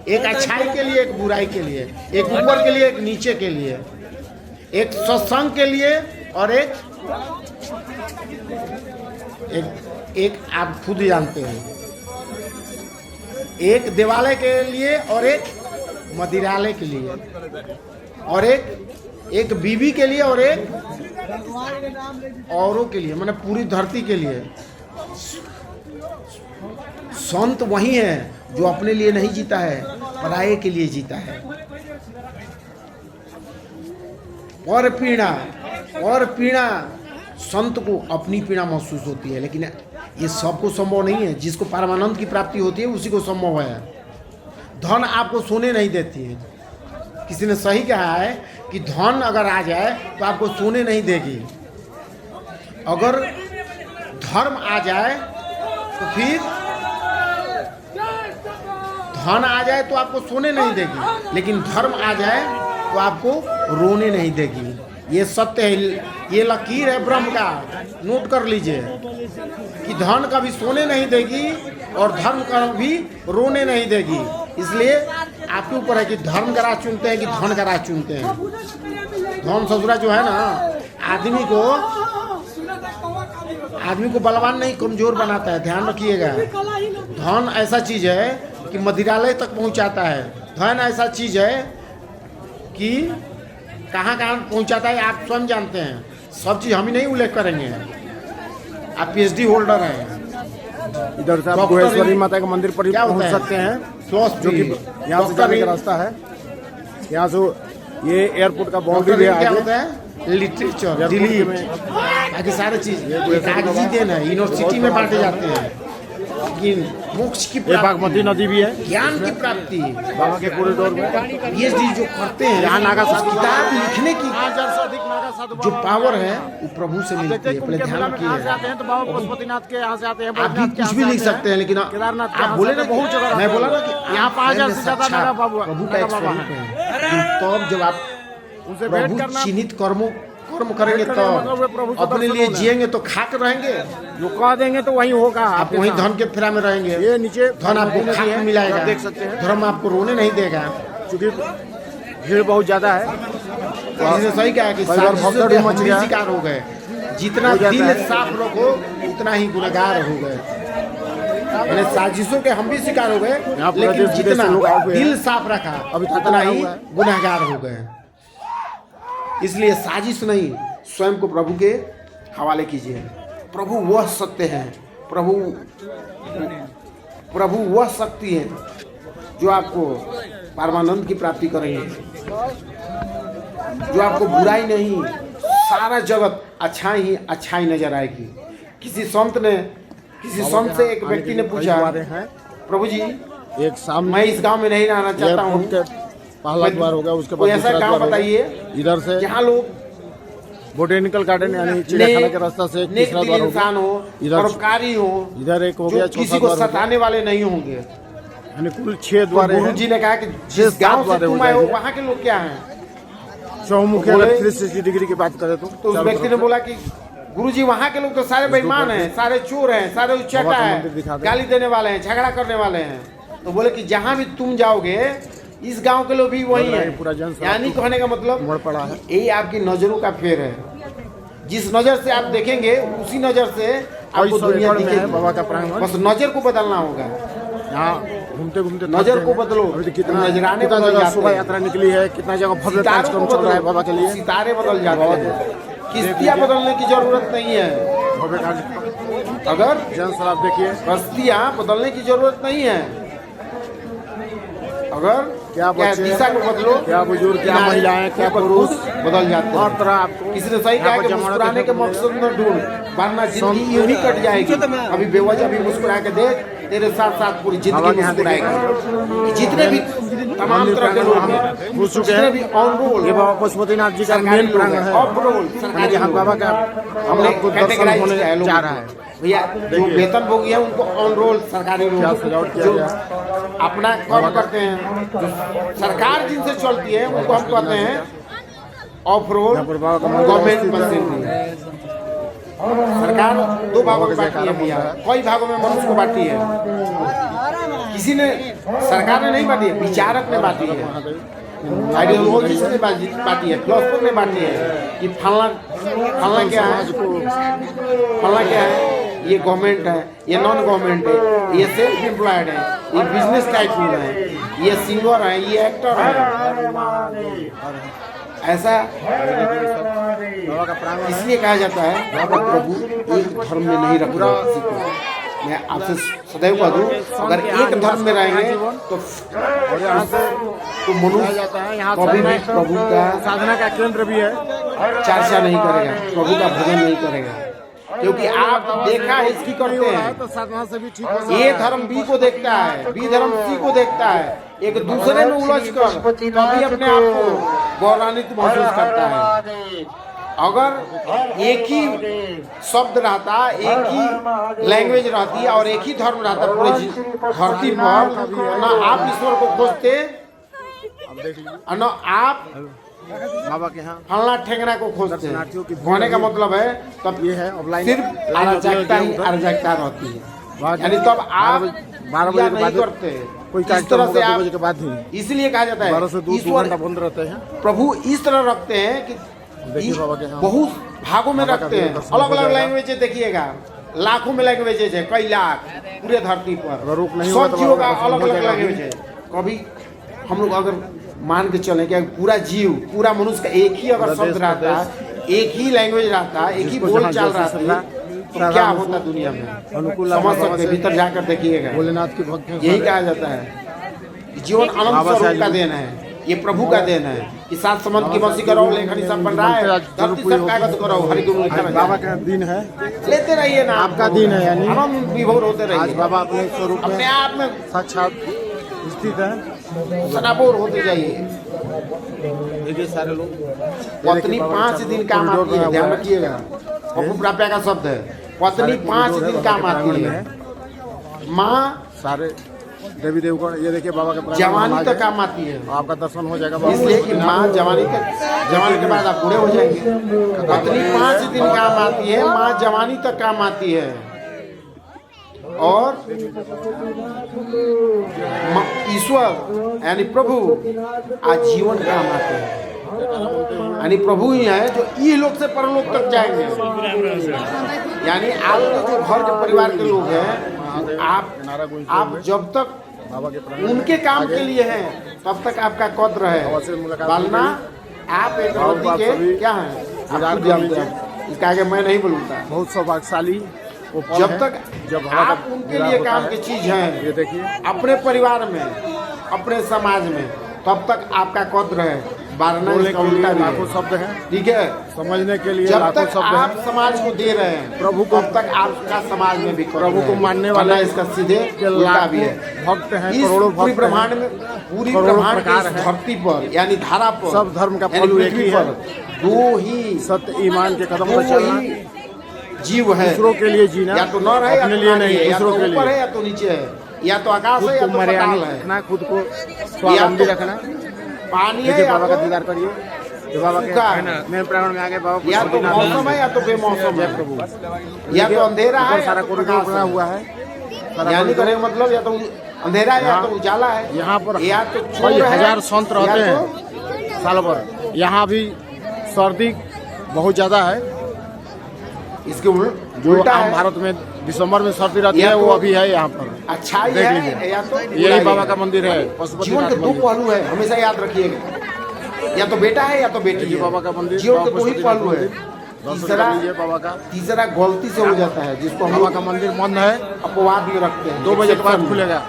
एक अच्छाई के लिए, एक बुराई के लिए, एक ऊपर के लिए, एक नीचे के लिए, एक सत्संग के लिए और एक आप खुद जानते हैं, एक देवालय के लिए और एक मदिरालय के लिए, और एक बीवी के लिए और एक औरों के लिए, मतलब पूरी धरती के लिए। संत वही है जो अपने लिए नहीं जीता है, पराये के लिए जीता है। और पीड़ा संत को अपनी पीड़ा महसूस होती है, लेकिन ये सबको संभव नहीं है। जिसको परमानंद की प्राप्ति होती है उसी को संभव है। धन आपको सोने नहीं देती है। किसी ने सही कहा है कि धन अगर आ जाए तो आपको सोने नहीं देगी, अगर धर्म आ जाए तो फिर धन आ जाए तो आपको सोने नहीं देगी, लेकिन धर्म आ जाए तो आपको रोने नहीं देगी। ये सत्य है, ये लकीर है ब्रह्म का, नोट कर लीजिए कि धन कभी सोने नहीं देगी और धर्म का भी रोने नहीं देगी। इसलिए आपके ऊपर है कि धर्म का राह चुनते हैं कि धन का राह चुनते हैं। धन ससुरा जो है ना, आदमी को बलवान नहीं कमजोर बनाता है, ध्यान रखिएगा। धन ऐसा चीज है कि मदिरालय तक पहुंचाता है। धन ऐसा चीज है कि कहाँ कहाँ पहुंचाता है आप स्वयं जानते हैं। सब चीज हम ही नहीं उल्लेख करेंगे। आप पीएचडी होल्डर हैं। इधर से आप गोहेश्वरी माता के मंदिर पर पहुंच सकते हैं, जो कि यहाँ से जाने का रास्ता है। यहाँ से ये एयरपोर्ट का बाउंड्री है। क्या होता है? लिटरेचर, दिल्ली में बाकी सारे चीज कागजी देन है, यूनिवर्सिटी में बांटे जाते हैं। लेकिन मोक्ष की बागमती नदी भी है, ज्ञान की प्राप्ति बाबा के कॉरिडोर में पीएचडी जो करते हैं, यहाँ नागा साधु किताब लिखने की 5000 से अधिक नागा साधु जो पावर है वो प्रभु से मिलती है। पहले ध्यान आते हैं रखिए। तो बाबा पशुपतिनाथ के यहाँ से आते हैं, आप भी कुछ भी लिख सकते हैं, लेकिन केदारनाथ आप बोले ना, बहुत जगह मैं बोला ना कि यहाँ 5000 से ज्यादा नागा प्रभु का एक स्वरूप है। तब जब आप उनसे भेंट प्रभु करना, चिन्हित कर्म करेंगे तो अपने लिए जिएंगे तो खाक रहेंगे। जो कह देंगे तो वही होगा। आप वहीं धन के फेरा में रहेंगे। ये नीचे धन आपको खाक में मिलाएगा, देख सकते हैं। धर्म आपको रोने नहीं देगा। क्योंकि भीड़ बहुत ज्यादा है। किसी ने सही कहा कि साजिशों के हम भी शिकार हो गए। जितना दिल साफ रखो उतना ही गुनहगार हो गए। मैंने साजिशों के हम भी शिकार हो गए, लेकिन जितना दिल साफ रखा उतना ही गुनहगार हो गए। इसलिए साजिश नहीं, स्वयं को प्रभु के हवाले कीजिए। प्रभु वह सत्य है, प्रभु वह शक्ति है जो आपको परमानंद की प्राप्ति करेंगे, जो आपको बुराई नहीं, सारा जगत अच्छाई नजर आएगी। किसी संत से एक व्यक्ति ने पूछा, प्रभु जी एक सामने मैं इस गांव में नहीं रहना चाहता हूँ, पहला द्वार होगा, उसके कोई बाद ऐसा दूसरा गांव द्वार बताइए होगा। इधर से जहाँ लोग बोटेनिकल गार्डन यानी चिड़ियाखाना के रास्ता से एक तीसरा द्वार इंसान हो, परोपकारी हो, इधर एक हो गया, किसी को सताने वाले नहीं होंगे। यानी कुल 6 द्वार गुरु जी ने कहा कि जिस गांव से तुम आए हो वहाँ के लोग क्या हैं? चौमुखी 360 डिग्री की बात करें तो उस व्यक्ति ने बोला कि गुरुजी वहाँ के लोग तो सारे बेईमान हैं, सारे चोर हैं, सारे उच्चटा है, गाली देने वाले हैं, झगड़ा करने वाले हैं। तो बोले कि जहाँ भी तुम जाओगे इस गांव के लोग भी वही हैं। यानी कहने का मतलब पड़ा है, यही आपकी नजरों का फेर है। जिस नजर से आप देखेंगे उसी नजर से आपको दुनिया दिखेगी। बाबा का प्रांगण, बस नजर को बदलना होगा। यहाँ घूमते घूमते नजर को बदलो। कितना नजराने कितना बदल जगह जाते शोभा हैं। यात्रा निकली है, कितना जगह भव्य सितारों कार्यक्रम को चल रहा है बदलो। बाबा के लिए। सितारे बदल जाते हैं, किस्तियाँ बदलने की जरूरत नहीं है। भव्य कार्यक्रम, अगर जन शराब देखिए, बस्तियाँ बदलने की जरूरत नहीं है। अगर क्या बच्चे, दिशा को बदलो, क्या बुजुर्ग, क्या महिलाएं, क्या पुरुष बदल जाते हैं। हर तरह आपको किसी ने सही कहा कि मुस्कुराने के मकसद में ढूंढ, वरना जिंदगी यूं ही कट जाएगी। अभी बेवजह भी मुस्कुरा के देख, तेरे साथ साथ पूरी जिंदगी मुस्कुराएगी। जितने भी तमाम तरह के लोग हैं, जितने भी ऑन रोल, ये बाबा पशुपतिनाथ जी का मेन प्रांगण है। ऑफ रोल सरकारी यहाँ बाबा का हमने आपको दर्शन कैटेगराइज होने किया है लोगों जा को। रहा है। भैया जो वेतन भोगी है उनको ऑन रोल सरकारी लोग सजावट किया जो गया। अपना काम करते हैं, जो सरकार जिनसे चलती है उनको हम कहते हैं ऑफ रोल गवर्नमेंट मशीनरी। सरकार दो भागों में बांटी है भैया, कई भागों में मनुष्य को बांटी है। किसी ने, सरकार ने नहीं बांटी है, विचारक ने बांटी है, आइडियोलॉजिस्ट ने बांटी है, फिलोसफर ने बांटी है कि फलना क्या है, फलना क्या है, ये गवर्नमेंट है, ये नॉन गवर्नमेंट है, ये सेल्फ एम्प्लॉयड है, ये बिजनेस टाइकून है, ये सिंगर है, ये एक्टर है। ऐसा इसलिए कहा जाता है प्रभु एक धर्म में नहीं रख रहा किसी को। मैं आपसे सदैव कह दूं, अगर एक धर्म में रहेंगे तो मनुष्य कभी भी प्रभु का साधना का केंद्र भी है, चर्चा नहीं करेगा, प्रभु का भजन नहीं करेगा, क्योंकि आप देखा है इसकी करते हैं। तो साधना से भी ठीक हो। ए धर्म बी को देखता है, बी धर्म सी को देखता है, एक दूसरे में उलझ कर तभी अपने आप को गौरवान्वित महसूस करता है। अगर एक ही शब्द रहता, एक ही लैंग्वेज रहती और एक ही धर्म रहता पूरे धरती पर, ना आप ईश्वर को खोजते और ना आप बाबा के यहाँ फलना ठेंगना को खोजते हैं। होने का मतलब है तब ये है ऑफलाइन, सिर्फ अराजकता ही अराजकता रहती है, यानी तब आप 12 बजे के नहीं बाद करते कोई इस कार्यक्रम तरह से होगा 2 आप, बजे के बाद ही, इसलिए कहा जाता 12 से है 2 ईश्वर घंटा बंद रहते हैं। प्रभु इस तरह रखते हैं कि देखिए बाबा के यहाँ बहुत भागों में बाबा का रखते भी हैं, दर्शन अलग हो अलग जाएगा। लैंग्वेज देखिएगा, लाखों में लैंग्वेजेज है, कई लाख पूरे धरती अगर पर, रोक नहीं हुआ सब तो जीवों का बाबा का अलग दर्शन हो अलग जाएगा। लैंग्वेज है। कभी हम लोग अगर मान के चले कि पूरा जीव, पूरा मनुष्य का एक ही अगर शब्द रहता है, एक ही लैंग्वेज रहता, एक ही बोल चाल रहती, तो क्या होता दुनिया में समझ सकते, भीतर जाकर देखिएगा। भोलेनाथ की भक्ति यही कहा जाता है जीवन अनंत स्वरूप का देन है, ये प्रभु का देन है। कि सात समंत की मौसी करो, लेखनी सब बन रहा है, धरती सब कागज करो, हरि गुरु लिखा आज बाबा का दिन है, लेते रहिए ना, आपका दिन है, यानी आनंद विभोर होते आज रहिए, बाबा अपने स्वरूप अपने में आप में साक्षात स्थित है। सनापोर होते जाइए। देखिए सारे लोग पत्नी 5 दिन काम आती है, ध्यान रखिएगा, पप्पू प्राप्या का शब्द है, पत्नी 5 दिन काम आती है, माँ सारे देवी देवगण, ये देखिए बाबा का जवानी तक काम आती है, आपका दर्शन हो जाएगा। इसलिए कि माँ जवानी के बाद आप बूढ़े हो जाएंगे। पत्नी 5 दिन काम आती है, माँ जवानी तक काम आती है, और ईश्वर यानी प्रभु आजीवन काम आते हैं, यानी प्रभु ही है जो ये लोग से परलोक तक जाएंगे। यानी आप जो घर के परिवार के लोग हैं, आप जब तक उनके काम के लिए हैं तब तक आपका कद्र है, वरना आप एक व्यक्ति के क्या हैं आप खुद जानते हैं, इसका आगे मैं नहीं बोलूँगा। बहुत सौभाग्यशाली जब तक आप उनके लिए काम की चीज हैं, ये देखिए अपने परिवार में, अपने समाज में, तब तक आपका कद्र है, वरना इसका उल्टा भी लाखों है। शब्द हैं, ठीक है, समझने के लिए जब लाखों तक शब्द आप हैं। समाज को दे रहे हैं प्रभु को, तब तक आपका समाज में भी प्रभु को मानने वाले इसका सीधे के उल्टा भी है। भक्त हैं, इस करोड़ों पूरी भक्त ब्रह्मांड हैं, में, पूरी करोड़ों ब्रह्मांड प्रकार की इस हैं। धरती पर यानी धारा पर, सब धर्म का यानी फल एक ही पृथ्वी है। पर दो ही सत्य ईमान के कदम पर दो चलना, ही जीव है, दूसरों के लिए जीना, या तो नर है या अपने तो लिए नारी नहीं, है, या तो दूसरों के ऊपर है लिए। या तो नीचे है, या तो आकाश खुद है या को तो मर्यादित पाताल है, रखना, खुद को स्वावलंबी रखना। पानी है देखिए या बाबा का तो दीदार करिए, जो बाबा के सूखा है। मेन प्रांगण में आगे बाबा या तो मौसम है या तो बेमौसम है, प्रभु, या तो अंधेरा है या सारा तो कॉरिडोर प्रकाश बना है। हुआ है। यानी कहने का मतलब या तो अंधेरा है या तो उजाला है, यहाँ पर या तो कई चोर है, हजार संत रहते या हैं तो साल भर। यहाँ भी सर्दी बहुत ज्यादा है, इसके जो उल्टा आम है। भारत में दिसंबर में सर्दी रहती या है, वो तो अभी है यहाँ पर। अच्छाई देख है लीजिए। या तो यही बुराई बाबा है। का मंदिर है, जीवन पशुपतिनाथ के दो मंदिर। पहलू है, हमेशा याद रखिएगा, या तो बेटा है या तो बेटी देखिए है। बाबा का मंदिर, जीवन के बाबा दो ही पशुपतिनाथ पहलू है। मंदिर। दर्शन तीसरा कर लीजिए बाबा का। तीसरा गलती से हो जाता है, जिसको हम बाबा लोग का मंदिर बंद है, अपवाद भी रखते हैं। 2 बजे के बाद खुलेगा।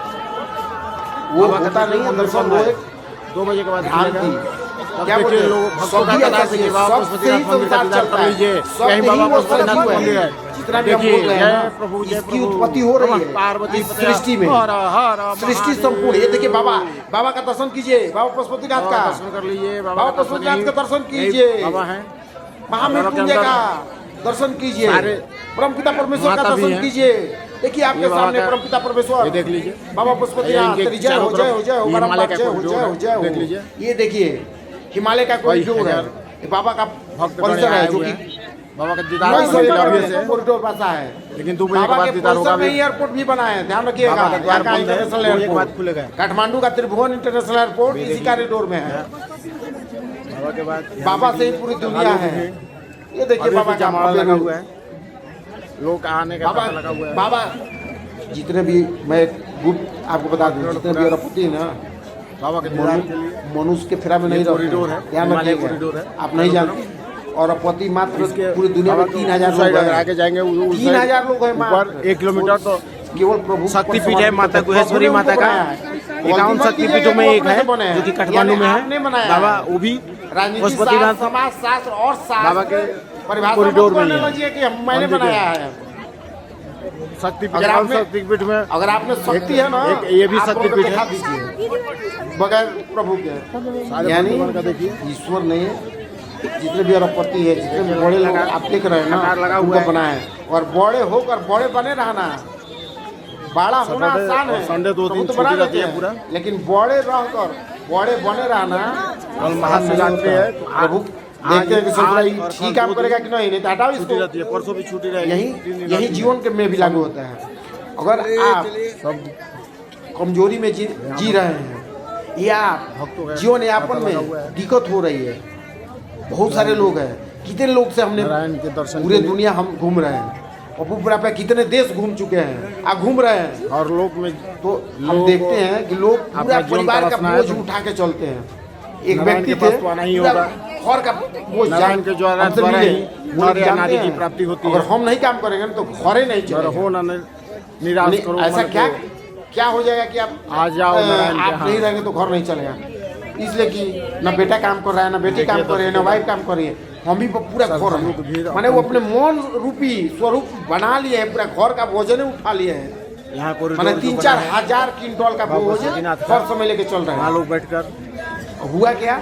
वो बाबा का होता नहीं है, मंदिर दर्शन बंद वो है, एक 2 बजे के बाद भ्रांति। खुलेगा। तब क्या देखिए बोलते लोग हैं, भक्तों का सभी तादाद ऐसे देखिए, ही, बाबा सबसे पशुपतिनाथ ही मंदिर का संसार दीदार चलता कर है। लीजिए। सब यहीं यही बाबा वो पशुपतिनाथ सब मंदिर है। जितना भी हम देखिए, बोल रहे जय हैं प्रभु, जय इसकी प्रभु। उत्पत्ति हो रही है पार्वती इस सृष्टि में, हर हर सृष्टि महादेव। संपूर्ण। ये देखिए बाबा, बाबा का दर्शन कीजिए, बाबा पशुपतिनाथ का दर्शन कर लीजिए, बाबा का पशुपतिनाथ का दर्शन यही कीजिए, बाबा है। महामृत्युंजय का दर्शन कीजिए, सारे परमपिता परमेश्वर का माता भी दर्शन हैं। कीजिए। देखिए आपके ये बाबा सामने का- परमपिता परमेश्वर, ये देख लीजिए, बाबा पशुपतिनाथ, इनके तेरी जय हो, चारों जय हो, जय हो, तरफ बारंबार हिमालय का जय हो, कॉरिडोर जय हो, है। जय हो। देख लीजिए। ये देखिए हिमालय का कॉरिडोर है, हजार ये बाबा का भक्तगण परिसर है, आए जो हुए कि बाबा का दीदार नहीं करने के लिए अभी से से, कॉरिडोर बसा है। लेकिन दुबई के बाबा बाद के दीदार होगा। परिसर में अभी ही एयरपोर्ट भी बना है, ध्यान रखिएगा। बाबा का द्वार यहाँ का बंद है, इंटरनेशनल दुबई के एयरपोर्ट बाद खुलेगा। काठमांडू का त्रिभुवन इंटरनेशनल एयरपोर्ट इसी कॉरिडोर में है। बाबा के बाद बाबा से ही पूरी दुनिया है। ये देखिए अभी बाबा भी का जमाना लगा हुआ है, लोग का आने का बाबा पता लगा हुआ है। बाबा जितने भी, मैं गुप्त आपको बता दूं, जितने भी अरबपति है ना, बाबा के दीदार के लिए मनुष्य के फेरा में नहीं रहते कॉरिडोर है, हैं। ध्यान हिमालय रखिएगा, कॉरिडोर है। आप नहीं जानते। और अरबपति मात्र इसके पूरी दुनिया में 3000 लोग अगर आगे हैं। जाएंगे 3000 लोग हैं ऊपर 1 किलोमीटर तो केवल प्रभु शक्तिपीठ है माता गुहेश्वरी माता का। 51 शक्तिपीठों में एक है जो कि काठमांडू में है। बाबा वो भी पशुपतिनाथ समाज शास्त्र और बाबा के परिभाषा कॉरिडोर मत में करने ही है। लगिए कि मैंने मंदिर बनाया है। शक्तिपीठ, अगर आपने- शक्तिपीठ में अगर आपने शक्ति है ना, एक ये भी आप लोग शक्तिपीठ दिखा है। दीजिए बगैर प्रभु के। सारे यानी भगवान का देखिए ईश्वर ने जितने भी अरबपति है, जितने भी बड़े लोग आप देख रहे हैं ना, आकार लगा हुआ उनको है। बनाया है। और बड़े होकर बड़े बने रहना, बड़ा होना सैटरडे आसान है। और संडे 2 प्रभु दिन तो छुट्टी बना रहती है देते हैं। पूरा। लेकिन बड़े रहकर बड़े बने रहना कल महाशिवरात्रि है, तो प्रभु देखते हैं कि सोच रहा है ठीक काम करेगा कि नहीं तो हटाओ छुट्टी इसको। रहती है, परसों भी छुट्टी रहेगी। यही 3 दिन यही रहती है। जीवन के में भी लागू होता है। अगर आप सब कमजोरी में जी रहे हैं या भक्तों का जीवन यापन लगा हुआ है। में दिक्कत हो रही है, बहुत सारे लोग हैं, कितने लोग से हमने नारायण के दर्शन पूरे के लिए। दुनिया हम घूम रहे हैं, और पे कितने देश घूम चुके हैं, आप घूम रहे हैं। और लोग में तो हम लोग देखते हैं कि लोग अपना पूरा जीवन परिवार का तरसना है बोझ तो उठा के चलते हैं। एक नारायण व्यक्ति के पास थे, तो आना ही पूरा होगा। घर का बोझ नारायण के द्वारा हमसे द्वारा मिले। ही बोले नर या जानते नारी की हैं, प्राप्ति होती अगर है। हम नहीं काम करेंगे ना तो घरे नहीं और चलेगा। हो ना निराश नहीं, करो ऐसा मन क्या को। क्या हो जाएगा कि आप आ जाओ नारायण के आप यहाँ। नहीं रहेंगे तो घर नहीं चलेगा। इसलिए कि ना बेटा काम कर रहा है, ना बेटी काम कर रही है, ना वाइफ काम कर रही है, हम भी पूरा घर श्रद्धालुओं की भीड़ माने वो अपने मन रूपी स्वरूप बना लिए है, पूरा घर का भोजन उठा लिए है। यहाँ माने कॉरिडोर जो 3-4 बना है, हजार क्विंटल का बाबा भोजन सतीनाथ का। हर समय लेके चल रहे वहाँ हैं। लोग बैठकर हुआ क्या,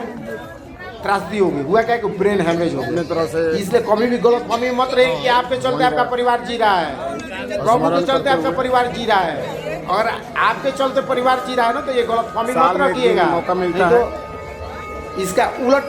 त्रासदी हो गई। हुआ क्या कि ब्रेन हैमरेज हो अपने गया। तरह से इसलिए कभी भी गलत फहमी मत रही कि आपके चलते आपका परिवार जी रहा है, प्रभु के चलते आपका परिवार जी रहा है। अगर आपके चलते परिवार जी रहा है ना तो ये गलत फहमी साल मत में एक दिन रखिएगा, मौका मिलता नहीं तो इसका उलट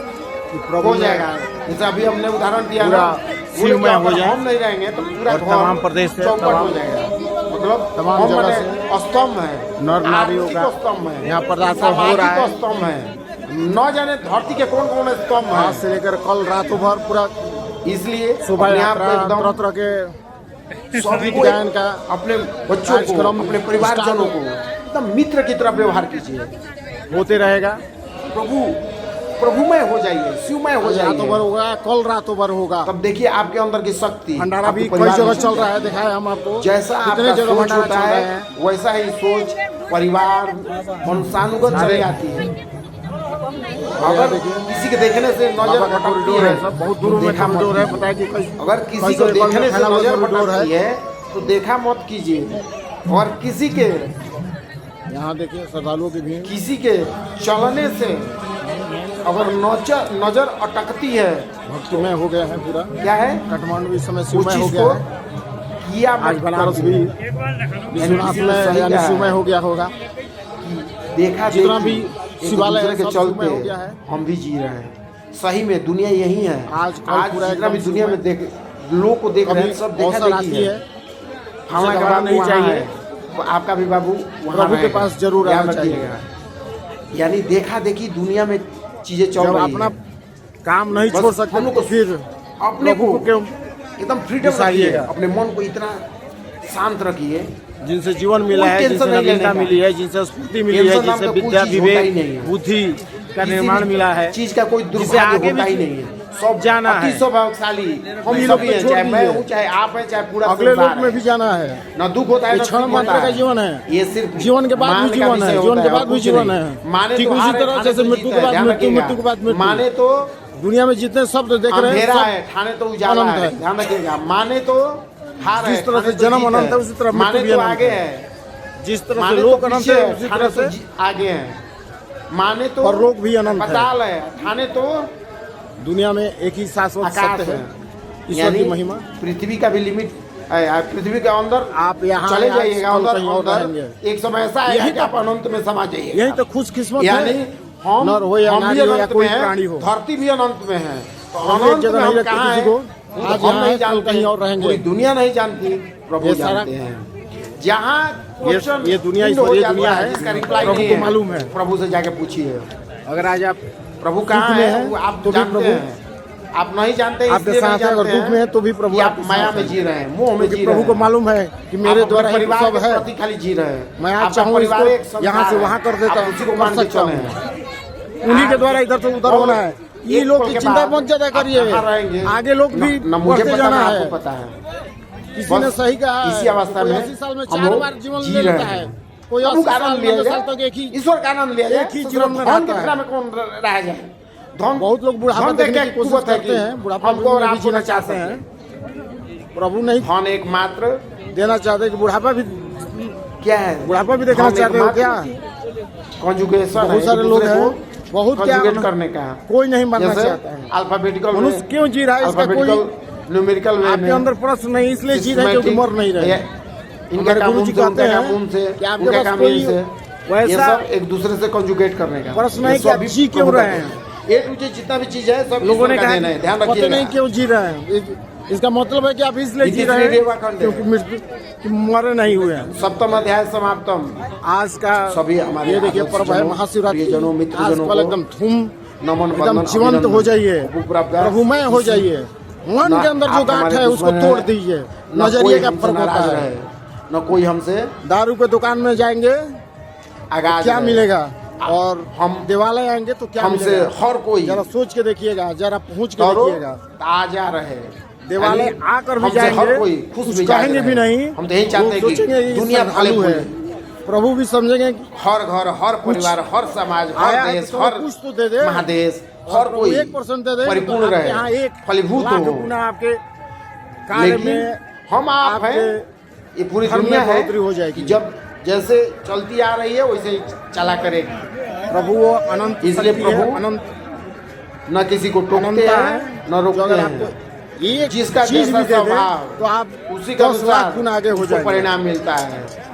प्रभु हो ने जाएगा। जैसे अभी हमने उदाहरण दिया पूरा ना, शिवमय हो जाए। हम नहीं रहेंगे तो पूरा और घर तमाम प्रदेश से, चौपट हो तमाम- जाएगा। मतलब तमाम हम जगह माने से स्तंभ है, नर नारियों का आर्थिक स्तंभ है, यहाँ पदार्पण हो रहा है। सामाजिक स्तंभ है, न जाने धरती के कौन कौन स्तंभ आज है। से लेकर कल रातों भर पूरा इसलिए शोभा अपने आप यात्रा को एकदम तरह तरह के सब गीत को गायन का अपने बच्चों को, कार्यक्रम अपने परिवारजनों को एकदम मित्र की तरह व्यवहार कीजिए। होते रहेगा। प्रभुमय हो जाइए, शिवमय हो रातों भर जाइए। होगा, कल रातों भर होगा। तब देखिए आपके अंदर की शक्ति, भंडारा आपके भी कई परिवार जगह में चल रहा है, दिखाए हम आपको। जैसा कितने आपका जगह सोच भंडारा होता चल रहे है हैं। वैसा ही सोच परिवार मनुष्यानुगत चली आती है। अगर किसी के देखने से नजर बाबा का भटकती कॉरिडोर है, सब बहुत दूर में देखा मत कॉरिडोर है, कीजिए। पता है कि अगर किसी को देखने से नजर भटकती है तो देखा मत कीजिए। और किसी के यहाँ देखिए श्रद्धालुओं की भीड़। किसी के चलने से अगर नजर अटकती है, भक्तिमय हो गया है पूरा। क्या है काठमांडू इस समय उस शिवमय हो चीज गया को है। किया आज मत बनारस भी करिए। विश्वनाथ किसी ने में सही यानी कहा है शिवमय हो गया होगा। देखा जितना देखी, भी एक शिवालय दूसरे है, के सब चलते शिवमय हो गया है। हम भी जी रहे हैं। सही में दुनिया यही है। आज कल पूरा जितना भी एकदम दुनिया में देख लोग को देख रहे हैं, सब देखा अवसर देखी आती है। है। हमारा उसे का घबराना बाबू नहीं वहाँ चाहिए। है, तो आपका भी बाबू वहाँ प्रभु के रहेगा। पास जरूर ध्यान आना चाहिए। रखिएगा। यानी देखा देखी दुनिया में चीजें चल जब रही अपना है। काम नहीं बस छोड़ सकते हम लोग तो को फिर अपने प्रभु को क्यों एकदम फ्रीडम रखिए, दिखाइएगा। अपने मन को इतना शांत रखिए। जिनसे जीवन मिला कोई है, टेंशन जिनसे नहीं नवीनता लेने का। मिली है, जिनसे स्फूर्ति मिली है, टेंशन नाम जिनसे का कोई विद्या चीज होता ही नहीं विवेक है। बुद्धि का किसी निर्माण भी मिला है, चीज का कोई जिसे दुर्भाग्य आगे होता भी ही नहीं है। सब जाना अति है। सौभाग्यशाली हम ये लोग सभी को हैं, छोड़ चाहे मैं दीजिए। हूँ, चाहे आप हैं, चाहे पूरा अगले संसार लोक में है। भी जाना है। न दुख होता है, ये न क्षण सुख मात्र होता का है। जीवन है। ये सिर्फ जीवन के बाद भी मान का जीवन है, विषय जीवन होता के है, बाद और भी कुछ जीवन नहीं। है। माने ठीक तो उसी हार है, तरह ठाने जैसे तो मृत्यु जीत के है, बाद ध्यान मृत्यु, रखिएगा। मृत्यु के बाद मृत्यु। माने तो दुनिया में जितने शब्द देख रहे हैं अंधेरा सब है, ठाने तो उजाला अनंत है, है। ध्यान रखिएगा। माने तो हार है, जिस तरह ठाने से तो जन्म जीत अनंत है, उसी तरह मृत्यु माने भी तो अनंत आगे है। है, जिस तरह माने से तो लोक अनंत पीछे है, है, उसी ठाने तरह तो से आगे है। माने तो परलोक भी अनंत है। पताल है, ठाने तो दुनिया में एक ही शाश्वत आकाश सत्य है। है, ईश्वर यानी की महिमा। पृथ्वी का भी लिमिट है, पृथ्वी के अंदर आप यहाँ चले आज जाइएगा, कल अंदर कहीं और अंदर रहेंगे। एक समय ऐसा आएगा यही कि तो- आप अनंत में समा जाइएगा। यही तो खुशकिस्मत यानी है। हम नर हो या हम भी नारी हो या अनंत कोई में हैं, प्राणी हो। धरती भी अनंत में है, तो प्रभु एक अनंत जगह में नहीं हम रखते कहाँ किसी हैं? को। वो आज तो हम यहाँ नहीं है, कल जानते, कहीं और रहेंगे। पूरी दुनिया नहीं जानती, प्रभु ये सारा- जानते हैं। जहाँ क्वेश्चन ये दुनिया इंड हो ईश्वरीय जाता दुनिया है, जिसका रिप्लाई प्रभु नहीं को है, मालूम है। प्रभु से जाके पूछिए अगर आज आप प्रभु कहाँ दुख में है, हैं, वो आप तो भी जानते प्रभु हैं। आप नहीं जानते आपके इसलिए साथ नहीं है, अगर जानते दुख में है तो भी प्रभु कि आप आपके माया साथ में है। जी रहे हैं, मोह में क्योंकि जी प्रभु रहे को हैं। मालूम है कि मेरे आप द्वारा अपने ही परिवार सब के है। प्रति खाली जी रहे हैं। मैं आज आपका चाहूँ परिवार एक इसको यहाँ से संसार वहाँ है। कर देता आप हूँ, उसी को कर मान के सकता चले हूँ। हैं। उन्हीं के द्वारा इधर से उधर और होना है। ये एक लोग पल की के चिंता बाद बहुत ज्यादा आप करिए, कहाँ रहेंगे? आगे लोग भी न मुझे बढ़ते पता जाना है, है। आपको पता है। किसी ने बस सही कहा है, इसी अवस्था कोई में 80 साल में हम 4 लोग बार जीवन जी ले रहे लेता हैं। है। कोई प्रभु 80 का साल आनंद लिया 90 जाए, साल तक एक ही ईश्वर का आनंद लिया जाए। एक ही तो जीवन में धन रहता कितना है। में कौन रह जाए? धन बहुत लोग बुढ़ापा धन देखने देख की के कोशिश कुवत है करते कि हैं, बुढ़ापा हमको और में भी आपको जीना न चाह चाहते सकते हैं। प्रभु नहीं धन एकमात्र देना चाहते कि बुढ़ापा भी क्या है? बुढ़ापा भी देखना धन चाहते हो एकमात्र क्या? कॉन्जुगेशन बहुत सारे लोग हैं, बहुत क्या कॉन्जुगेट करने का कोई नहीं मानना जैसे चाहता है। अल्फाबेटिकल मनुष्य क्यों जी रहा है, इसका कोई न्यूमेरिकल वे आपके में अंदर प्रश्न नहीं, इसलिए जी रहे हैं क्योंकि मर नहीं रहे। इनका हमारे काम गुरुजी उनसे, कहते उनका काम हैं उनसे, कि आपके उनका पास काम कोई इनसे, ये वैसा सब एक दूसरे से कॉन्जुगेट करने का प्रश्न ये है कि आप सभी जी क्यों प्रभु रहे का हैं। ए टू जेड जितना भी चीज है सब लोगों ने ईश्वर का कहा देना है, ध्यान पता नहीं रखिएगा। क्यों जी रहे हैं। इसका मतलब है कि आप इसलिए जी रहे हैं क्योंकि मृत्यु कि मरे नहीं हुए हैं। सप्तम अध्याय समाप्तम। आज का सभी हमारे ये देखिए आदर्श पर्व है जनों, महाशिवरात्रि। प्रियजनों, मित्रजनों आज कल को एकदम धूम नमन एकदम वंदन, जीवंत अभिनंदन। हो जाइए, प्रभु प्राप्त प्रभुमय हो जाइए। मन ना के अंदर जो आप गांठ हमारे है उसको दुश्मन तोड़ हैं, दीजिए। न नजरिए कोई का हमसे फर्क होता नाराज है। रहे, न कोई हमसे दारू के दुकान में जाएंगे आगाज क्या रहे। मिलेगा, और हम देवालय आएंगे तो क्या हमसे मिलेगा। हर कोई जरा सोच के देखिएगा, जरा पहुंच के दौड़ो, देखिएगा। ताजा रहे। देवालय यानी आकर भी हमसे जाएंगे, हर कोई खुश कुछ मिजाज कहेंगे रहे। भी नहीं। हम तो यही चाहते हैं लोग कि सोचेंगे ये दुनिया श्रद्धालु फले है। प्रभु भी समझेंगे कि हर घर, हर परिवार, हर समाज, आया हर है देश, तो हर कुछ तो दे दे। महादेश, और हर कोई 1% दे दे, परिपूर्ण तो आपके यहाँ रहे, एक फलीभूत लाख हो। गुना आपके कार्य लेकिन में हम आप आपके हैं, ये पूरी धर्म में दुनिया है बढ़ोतरी हो जाएगी। कि जब जैसे चलती आ रही है वैसे ही चला करेगी। प्रभु वो अनंत इसलिए शक्ति है, प्रभु अनंत न किसी को टोकते अनंतता हैं है। न जो रोकते अगर हैं। आपको एक जिसका चीज जैसा भी दे दे स्वभाव, तो आप उसी का 10 लाख गुना आगे हो उसको जाएंगे। परिणाम मिलता है।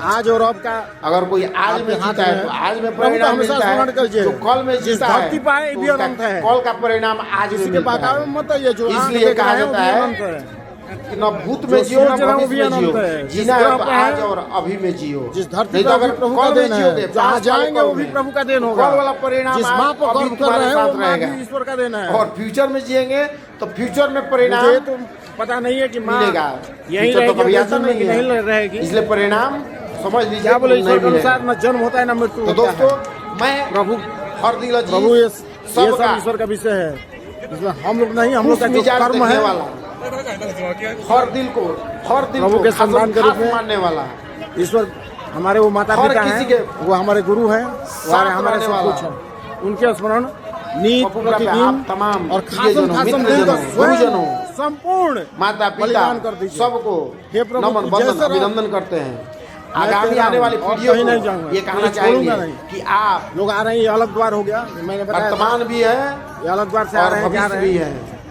आज और अब का अगर कोई आज आपके में हाथ जीता है में तो है। आज में प्रभु का परिणाम हमेशा मिलता स्मरण है, कीजिए। जो कल में जिस जीता धरती है पाए तो भी उसका अनंत है। कल का परिणाम आज में किसी के मिलता बहकावे है। में मत आइए, जो आंख इसलिए देख कहा रहे हैं वो जाता भी है अनंत है। कि न भूत जो में जियो न सोच रहे हैं वो भविष्य भी में जियो, अनंत है। जिस जीना है ग्रह तो पे है, आज और अभी में जियो। जिस धरती नहीं तो पर अगर भी प्रभु कल का में देन जियोगे, है, जहाँ पास्ट वाले जाएंगे कल वो भी में, प्रभु का देन तो होगा। कल वाला परिणाम जिस आज माँ पर अभी गर्व कर तुम्हारे रहे हैं वो साथ माँ रहेगा। भी ईश्वर का देन है। और फ्यूचर में जिएंगे तो फ्यूचर में परिणाम मुझे तो पता नहीं है कि माँ मिलेगा। यहीं फ्यूचर तो कभी रहेगी आता नहीं नहीं है, नहीं रहेगी। इसलिए परिणाम समझ लीजिए क्या बोले, कि ईश्वर नहीं के मिलेगा। अनुसार न जन्म होता है न मृत्यु तो होता है। दोस्तों मैं प्रभु हर दिल अजीज प्रभु ये सब सबका ईश्वर का विषय है। इसमें हम लोग नहीं, हम लोग खुश का जो मिजाज कर्म देखने है वाला, हर दिल को प्रभु के खासम सम्मान के खास रूप में मानने वाला, ईश्वर हमारे वो माता हर पिता किसी हैं, के वो हमारे गुरु हैं, वो हमारे रहने सब वाला। कुछ हैं। उनके स्मरण नीत पप्पू आप प्रतिदिन तमाम और प्रियजनों, खासम खासम मित्रजनों, दिल का स्वयं गुरुजनों, संपूर्ण माता पिता बलिदान कर दीजिए। सबको हे प्रभु, नमन तू वंदन जैसे रह- अभिनंदन करते हैं। मैं आगामी तेरा आने वाली हूँ, और पीढ़ियों कहीं नहीं को जाऊंगा। ये कहना मैं छोड़ूंगा चाहेंगे नहीं। कि आप लोग आ रहे हैं, ये अलग द्वार हो गया, मैंने बताया था। वर्तमान भी है ये अलग द्वार से आ और रहे हैं, जा भविष्य रहे भी हैं। है।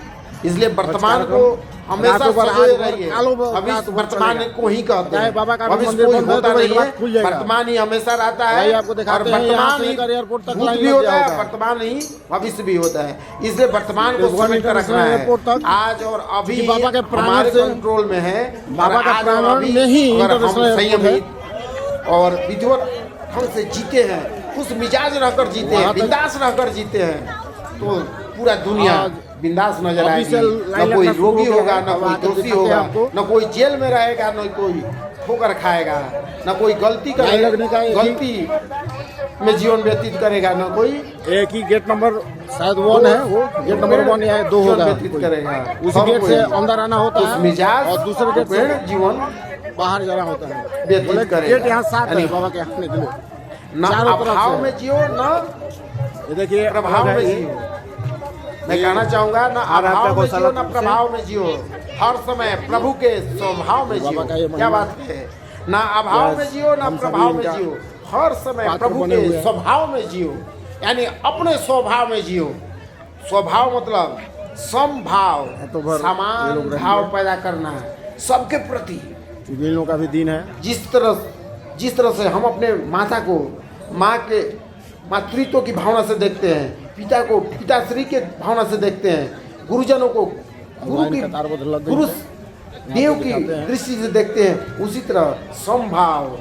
इसलिए वर्तमान कार्यक्रम को हमेशा रातों भर, सजोए आज भर, रहिए। कालों भर, भविष्य रात भर वर्तमान चलेगा। को ही कहते चाहे हैं, बाबा का भविष्य मंदिर कोई बंद है होता तो नहीं एक बार है, खुल जाएगा। वर्तमान ही हमेशा रहता है। भाई आपको दिखाते और हैं, यहाँ वर्तमान से ही लेकर एयरपोर्ट तक भूत लाइन भी लग होता गया है, होगा। वर्तमान ही भविष्य भी होता है। इसलिए वर्तमान को त्रिभुवन समेट कर रखना इंटरनेशनल है। एयरपोर्ट तक, आज और अभी क्योंकि बाबा के प्रांगण हमारे से- कंट्रोल में है। बाबा और का आज और प्रांगण अभी में ही अगर हम इंटरनेशनल एयरपोर्ट है। संयमित और विधिवत ढंग से जीते हैं, खुश मिजाज रहकर जीते हैं, वहाँ तक- बिंदास रहकर जीते हैं, तो पूरा दुनिया आज बिंदास नजर अभी आएगी। से लाइन न कोई लगना शुरू रोगी हो गया होगा, है। न अब कोई आकर दोषी दिखाते होगा, हैं आपको। न कोई जेल में रहेगा, न कोई ठोकर खाएगा, न कोई गलती लाइन लगने का एक ही- गलती में जीवन व्यतीत करेगा, न कोई एक ही गेट नंबर शायद 1 है, वो गेट नंबर 1 या 2 जीवन होगा। व्यतीत करेगा। उस हर गेट कोई से अंदर आना होता उस है मिजाज और दूसरे गेट से जीवन बाहर जाना होता है। व्यतीत बोले करेगा। गेट यहाँ 7 है यानी बाबा के आने के लिए। न चारों तरफ अभाव से। में जियो, न ये देखिए प्रभाव अलग में है ये। जियो। मैं कहना चाहूंगा न आपका अभाव में गौशाला जियो, न प्रभाव में जियो। हर समय प्रभु के स्वभाव में बाबा का ये जियो। क्या महिमा बात है? न अभाव में जियो, न हम सभी प्रभाव में इनका जियो। हर समय पात्र प्रभु बने हुए के हैं। स्वभाव में जियो, यानी अपने स्वभाव में जियो। स्वभाव मतलब समभाव, तो भर ये समान लोग रहेंगे। भाव पैदा करना है सबके प्रति। क्योंकि इन लोगों का भी दिन है। जिस तरह से हम अपने माता को माँ के मातृत्व की भावना से देखते हैं, पिता को पिताश्री के भावना से देखते हैं, गुरुजनों को गुरु लाइन की कतार बदल लग गई गुरु है। देव पे की दिखाते हैं। दृष्टि से देखते हैं, उसी तरह समभाव,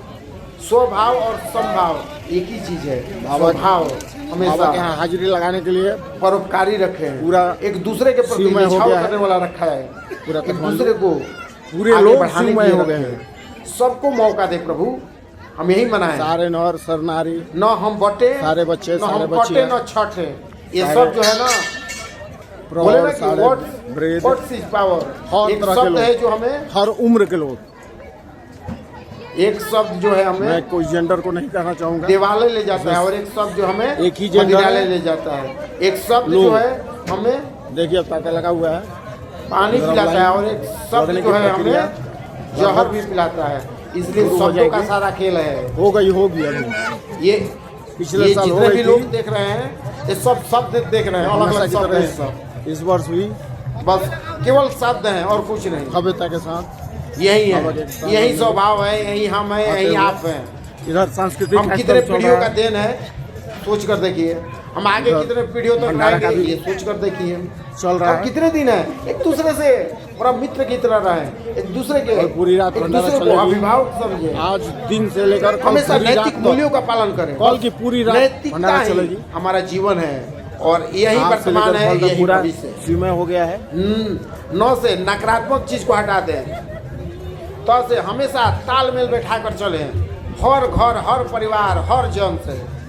स्वभाव और समभाव एक ही चीज है। बाबा स्वभाव बाबा हमेशा के यहाँ हाजिरी लगाने के लिए परोपकारी रखे हैं, पूरा एक दूसरे के प्रति शिवमय हो निछाव गया है। करने वाला रखा है, पूरा एक काठमांडू दूसरे को पूरे आगे लोग बढ़ाने के शिवमय लिए हो रखे गए हैं। सबको मौका दे प्रभु, हम यही मनाएं। सारे नर सर नारी न हम बटे, सारे बच्चे, न सारे हम बच्चियाँ। कटे, न छठे, ये सारे सब जो है ना, बोले ना प्रौढ़ कि सारे वृद्ध व्हाट्स इज पावर, हर एक तरह के शब्द लोग। है जो हमें, हर उम्र के लोग। एक शब्द जो है मैं हमें कोई जेंडर को नहीं कहना चाहूंगा। देवालय ले जाता है, और एक शब्द जो हमें एक ही जेंडर मंदिरालय है। ले जाता है। एक शब्द लोग। जो है हमें देखिए ताका लगा हुआ है, पानी गरम पिलाता है, लाइन और एक शब्द बढ़ने जो की है प्रक्रिया हमें जहर भी पिलाता है। इसलिए शुरू हो शब्दों का जाएगी। सारा खेल है होगी अभी। ये। पिछले ये साल हो जितने गई भी थी। लोग देख रहे हैं, ये सब शब्द देख रहे हैं, अलग हमेशा अलग की शब्द हैं तरह सब, इस वर्ष भी बस केवल शब्द हैं और कुछ नहीं। भव्यता के साथ यही बाबा के है, साथ यही हम स्वभाव है, यही हम है, आते यही हुए। आप हैं। इधर सांस्कृतिक हम कितने कार्यक्रम चल पीढ़ियों रहा का है। देन है, सोच कर देखिए। हम आगे इधर कितने पीढ़ियों तक भंडारा का रहेंगे, भी ये सोच कर देखिए। चल रहा अब है। कितने दिन है, एक दूसरे से पूरा मित्र की तरह रहे, एक दूसरे के, और पूरी रात एक भंडारा दूसरे को चलेगी। अभिभावक समझे। आज दिन से लेकर कल हमेशा पूरी रात नैतिक तक मूल्यों का पालन करें। कल की पूरी रात नैतिकता भंडारा ही चलेगी। हमारा जीवन है, और यही आज से वर्तमान लेकर है, कल तक यही पूरा भविष्य है। शिवमय हो गया है। नौ से नकारात्मक चीज को हटा दें, तो से हमेशा तालमेल बैठा कर चले, हर घर, हर परिवार, हर जन से।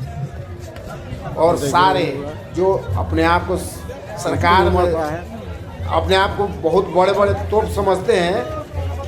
और सारे जो अपने आप को सरकार उम्र में का है, अपने आप को बहुत बड़े बड़े तोप समझते हैं,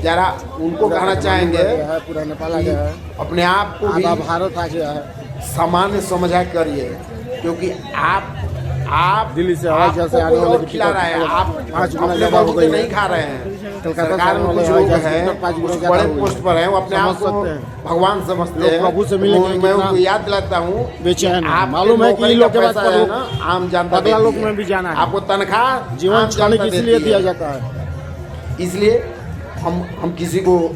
जरा उनको पूरा कहना काठमांडू चाहेंगे आ गया है, पूरा नेपाल आ कि गया है, अपने आप को भी आधा भारत आ गया है। सामान्य समझा करिए, क्योंकि आप दिल्ली से हवाई जहाज से आपको आने कोई वाले और की खिला रहा है, टिकट आप 5 गुना अपने ज्यादा हो बहू गई के है। नहीं खा रहे हैं। कलकत्ता से सरकार आने में वाले कुछ हवाई लोग जहाज की हैं, टिकट 5 गुना कुछ ज्यादा बड़े हो गई पोस्ट पर हैं, वो अपने समझ आप को सकते हैं। भगवान समझते लोग हैं। प्रभु से मिलेंगे, मैं कितना उनको याद दिलाता हूँ, बेचैन है। आपके मालूम है कि नौकरी इन लोग का के बाद पैसा है लोग ना, आम जनता बगला देती लोक है। में भी जाना है। आपको तनख्वाह जीवन आम क्षणिक जनता इसलिए देती दिया है। जाता है। इसलिए हम किसी को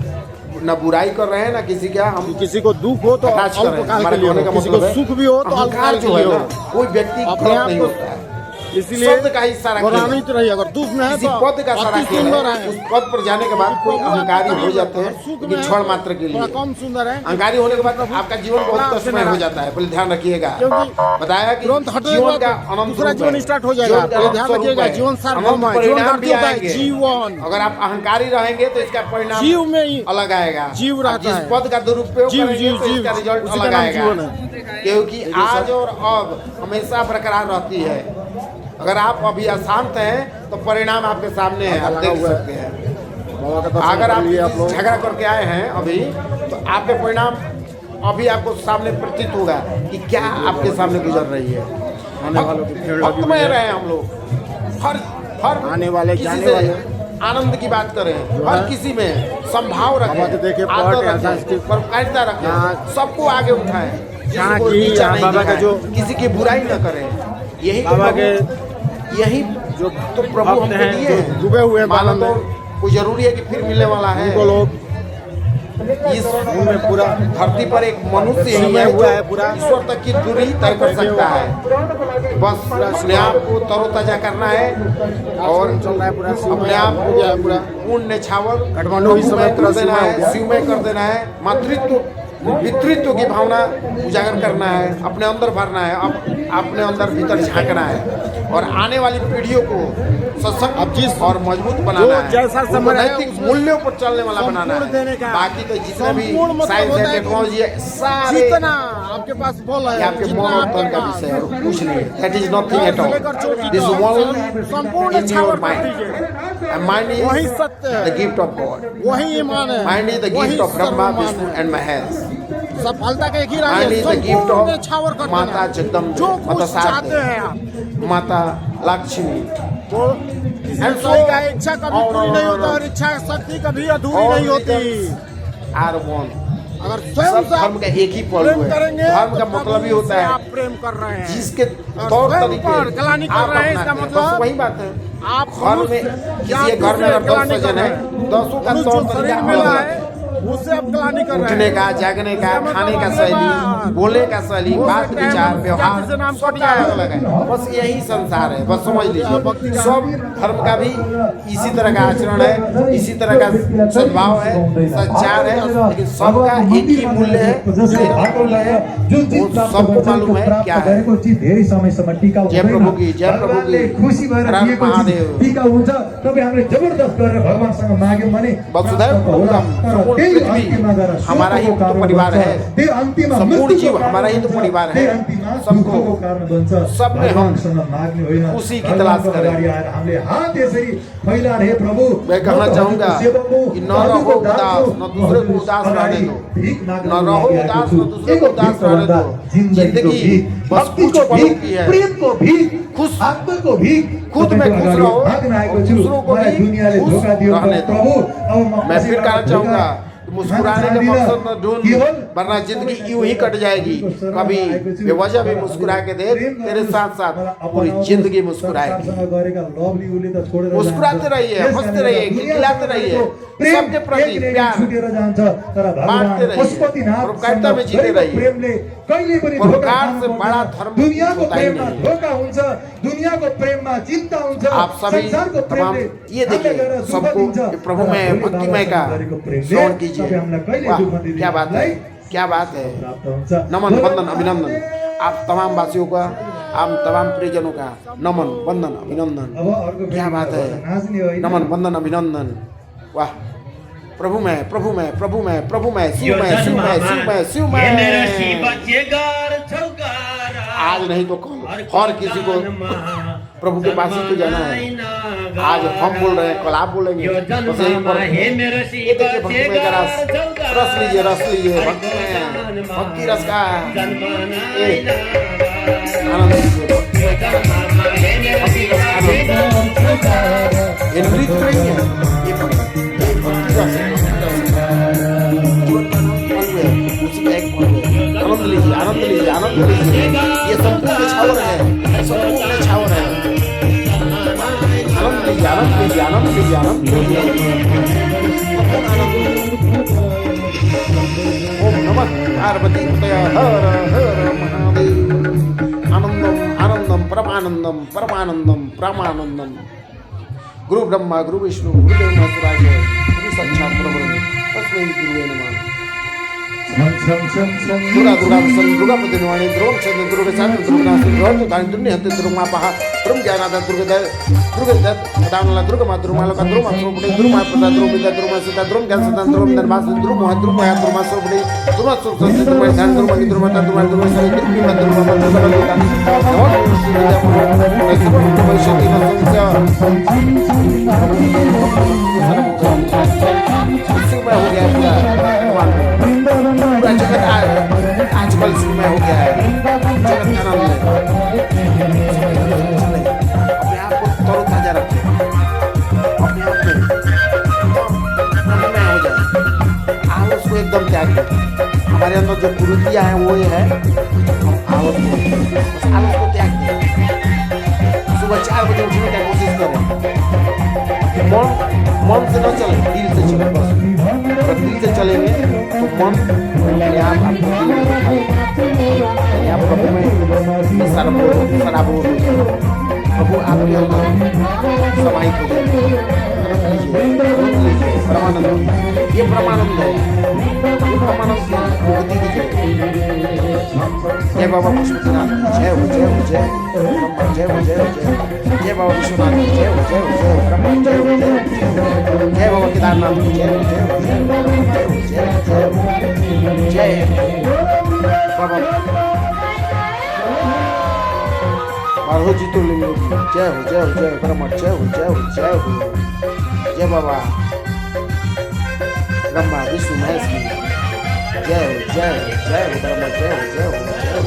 न बुराई कर रहे हैं, ना किसी का हम किसी को दुख हो तो अटैच कर रहे हैं। अल्पकाल हमारे के लिए कहने हो, का किसी को मतलब है, सुख भी हो तो अहंकार अल्पकाल के जो लिए है हो। ना, कोई व्यक्ति अपने गलत आप नहीं को होता है। इसलिए शब्द का ही सारा खेल बनानी है। तो रही, अगर दुख में है किसी तो पद का सारा अति खेल सुंदर है। है। उस पद पर जाने के बाद कोई अहंकारी हो जाते हैं, सुख में लेकिन है क्षण तो मात्र के थोड़ा लिए। कम सुंदर है। अहंकारी होने के बाद आपका जीवन बहुत बड़ा कष्टमय हो जाता है, पहले ध्यान रखिएगा। क्योंकि बताया कि तुरंत हटने के जीवन बाद का अनंत दूसरा रूप जीवन है। स्टार्ट हो जाएगा। जीवन का पहले अनंत ध्यान स्वरूप रखिएगा, है। जीवन सार्वभौम अनंत है, जीवन परिणाम भी होता है, आएंगे। जीवन। अगर आप अहंकारी रहेंगे तो इसका परिणाम जीव में ही अलग आएगा। जीव रहता जिस है। पद का दुरुपयोग जीव, करेंगे जीव, तो इसका जीव। रिजल्ट उसी का अलग नाम आएगा। जीवन है। क्योंकि आज और अब हमेशा बरकरार रहती है। अगर आप अभी अशांत हैं तो परिणाम आपके सामने है, आप लगा देख हुआ है। सकते हैं। बाबा का दर्शन अगर कर आप लिए आप लोग। झगड़ा करके आए हैं अभी, तो आपके परिणाम अभी आपको सामने प्रतीत होगा कि क्या आपके सामने गुजर रही है। आने वालों की भीड़ लगी वक्त हुई में है। रहे हम लोग, हर आने वाले, किसी जाने से वाले। आनंद की बात करें, हर है। किसी में संभाव बाबा के देखे रखें, पॉट आदर या रखें, सांस्कृतिक परोपकारिता रखें, यहाँ- सबको आगे उठाएं, किसी यहाँ को की, नीचा यहाँ नहीं बाबा का दिखाएं, जो- किसी की बुराई न करें। यही तो बाबा प्रभु- यही जो तो प्रभु भक्त हमको हैं, दिए जो हैं। डूबे हुए हैं मानो बालन तो में। कोई जरूरी है कि फिर मिलने वाला है। उनको लोग इस उनमें पूरा धरती पर एक मनुष्य ही समय है हुआ जो है पूरा। ईश्वर तक की दूरी तय कर सकता है। बस अपने आप को तरोताजा करना है और चल रहा है पूरा शिवमय अपने आप हो गया है पूरा। पूर्ण न्यौछावर काठमांडू भी समय कर पूरा देना शिवमय हो है, गया। शिवमय कर देना है। मातृत्व पितृत्व की भावना उजागर करना है, अपने अंदर भरना है, अपने अंदर भीतर झांकना है और आने वाली पीढ़ियों को अब जिस- सशक्त और मजबूत बनाना जो है। जैसा उनको समय है, नैतिक उसमें मूल्यों पर चलने वाला बनाना संपूर्ण देने है। का। बाकी तो जितने भी संपूर्ण मतलब साइंस होता है, है कि टेक्नोलॉजी है, सारे जितना आपके पास बल है, ये आपके जितना मनोबल आपके का पास विषय है और कुछ नहीं है। That is nothing at all. लेकर चोटी दिस तक ओनली संपूर्ण इन छावर योर कर माइंड। दीजिए। एंड माइंड इज वही सत्य है। The gift of God. वही ईमान है, माइंड इज द वही गिफ्ट ऑफ ब्रह्मा, सर्वमान विष्णु है। एंड महेश। सफलता के एक ही राज माइंड है, इज द गिफ्ट संपूर्ण छावर कर ऑफ देना। माता जगदम्बे, जो माता कुछ चाहते शारदे, हैं आप, माता लक्ष्मी। वो And कोई so- का इच्छा कभी और- पूरी नहीं होता और इच्छा शक्ति कभी अधूरी All नहीं होती। religions are one। अगर स्वयं सब से आप धर्म का एक ही पहलू प्रेम है। करेंगे धर्म तो का मतलब ही प्रभु होता से है आप प्रेम कर रहे हैं। जिसके और तौर स्वयं तरीके पर ग्लानि कर आप रहे हैं, इसका अपनाते हैं। मतलब बस वही बात है। आप घर में मनुष्य किसी या एक घर में अगर दूसरे 10 सज्जन है, 10 का मनुष्य तौर जो तरीका शरीर अलग मिला अलग है, है। उससे आप ग्लानि कर रहे उठने हैं। का, जागने का, इसका खाने का मतलब शैली, है बोलने का शैली, हो बात सकते हैं विचार, व्यवहार जाति से नाम सबका कट जाए। अलग है। बस यही संसार है, बस समझ लीजिए। सब धर्म का भी इसी तरह का आचरण है, इसी तरह का सद्भाव है, सच्चार है, लेकिन सबका एक ही मूल्य है, एक मूल्य है, वो सबको मालूम है क्या है। धेरै समयसम्म टिका जय प्रभु की, जय प्रभु भगवानले की। खुसी भएर हर हर दिएको महादेव। चिज टिका हुन्छ। तपाईँ हामीले जबरदस्त गरेर भगवानसँग माग्यौँ भने वसुधैव प्राप्त होला। कुटुम्बकम, तर सम्पूर्ण त्यही पृथ्वी अन्त्यमा गएर हमारा ही शोकको कारण परिवार बन्छ। है। त्यही अन्त्यमा सम्पूर्ण मृत्युको जीव कारण हमारा ही तो बन्छ। परिवार है। त्यही अन्त्यमा सबको, दुःखको कारण बन्छ। सबने हम भगवानसँग माग्ने होइन, खुशी की तलाश भगवानको करें। अगाडि आएर हामीले हात यसरी फैलाएर, हे प्रभु मैं कहना म त चाहूंगा हजुरको सेवक हुँ, कि न हजुरको रहो दास उदास, हुँ, न दूसरे को हजुरको उदास रहने अगाडि दो। भीख माग्न न रहो लागि उदास, आएको न छु। दूसरे को एक उदास भीख रहने भन्दा दो। जिन्दगीको जिंदगी भीख, बस भक्तिको कुछ पलों भीख, की है। प्रेमको भीख, खुश आत्माको भीख खुद में तपाईँको खुश अगाडि रहो माग्न आएको और छु। दूसरों को मलाई भी दुनियाँले खुश धोका दियो रहने दो। प्रभु। अब म मैं फिर कहना पछिबाट चाहूंगा धोका कि मुस्कुराने का मकसद न ढूंढ, वरना जिंदगी यूं ही कट जाएगी। कभी बेवजह भी मुस्कुरा के देख, तेरे साथ साथ पूरी जिंदगी मुस्कुराएगी। मुस्कुराते रहिए, हंसते रहिए, खिलखिलाते रहिए, सबके प्रति प्यार बांटते रहिए, परोपकारिता में जीते रहिए। परोपकार से बड़ा धर्म दुनियाको होता ही प्रेममा नहीं। धोका हुन्छ, दुनियाको प्रेममा चिन्ता हुन्छ। आप सभी संसारको तमाम प्रेमले ये देखिए हामीलाई गएर दुःख सबको दिन्छ। कि प्रभु में भक्तिमय का श्रवण कीजिए। वाह, क्या बात है, क्या बात है। नमन, वंदन, अभिनंदन आप तमाम वासियों का, आप तमाम प्रियजनों का नमन, वंदन, अभिनंदन। क्या बात है, नमन, वंदन, अभिनंदन। वाह, प्रभु में, प्रभु में, प्रभु में, प्रभु में, शिव में, शिव में, शिव में, शिव में। आज नहीं तो कल हर किसी को प्रभु के पास ही तो जाना है। आज हम बोल रहे हैं, कल आप बोलेंगे। बस यही पर ये देखिए भक्ति में का रस लीजिए, रस लीजिए भक्ति में, भक्ति रस का ये आनंद लीजिए, भक्ति रस का आनंद। ये नृत्य नहीं है, ये भक्ति रस है, उसी का एक पल है। आनंद लीजिए, आनंद लीजिए, आनंद लीजिए। ये संपूर्ण छावर है, संपूर्ण छावर है। आनंद लीजिए, आनंद लीजिए, आनंद लीजिए, आनंद लीजिए। ओम नमः पार्वती पतये हर हर महादेव। आनंदम आनंदम परमानंदम परमानंदम परमानंदम। गुरु ब्रह्मा गुरु विष्णु गुरुदेव महेश्वराय गुरु साक्षात परब्रह्म तस्मै गुरुवे नमः। दुर्गा दुर्गा वसन दुर्गा प्रतिनिवाणी द्रोण चंद्र दुर्गा चांद दुर्गा द्रोण तो दान दुनिया हते दुर्गा पहा ब्रह्म ज्ञानादा दुर्गा दत्त दानला दुर्गा मा दुर्गा लोका दुर्गा सोपडे दुर्गा प्रदा दुर्गा दुर्गा सीता दुर्गा ज्ञान सदा दुर्गा धर्मास दुर्गा दुर्गा दुर्गा सोपडे दुर्गा सोप दुर्गा ध्यान दुर्गा की दुर्गा दुर्गा दुर्गा सरे दुर्गा दुर्गा दुर्गा और भविष्य हो गया पूरा जगत आजकल सुनमय हो गया है। जगत का नाम है अपने आप को तरोताजा रखें, अपने आप में ब्रह्ममय हो जाए। आलस को एकदम त्याग दें। हमारे अंदर जो कुरीतियाँ हैं वो ये है, हम आलस को त्याग दें। सुबह 4 बजे उठने की कोशिश करें। मन से न चले, दिल से चले। बस अगर दिल से चलेंगे तो मन अपने आप प्रभु में सराबोर हो जाए। प्रभु आपके अंदर समाहित हो जाए। परमानंद, ये परमानंद है, ये परमानंद की मुक्ति की जय बाबा पशुपतिनाथ की जय हो, जय हो, जय हो, जय हो, जय हो, जय जय बाबा विश्वनाथ की जय हो, जय हो, जय हो, ब्रह्मा जय हो, जय हो, जय बाबा केदारनाथ की जय हो, जय हो, जय हो, जय हो, जय बाबा बारह ज्योतिर्लिंग की जय हो, जय हो, जय हो, ब्रह्मा जय हो, जय हो, जय हो, जय बाबा ब्रह्मा विष्णु महेश की जय हो, जय हो, जय हो, ब्रह्मा जय हो, जय हो, जय हो।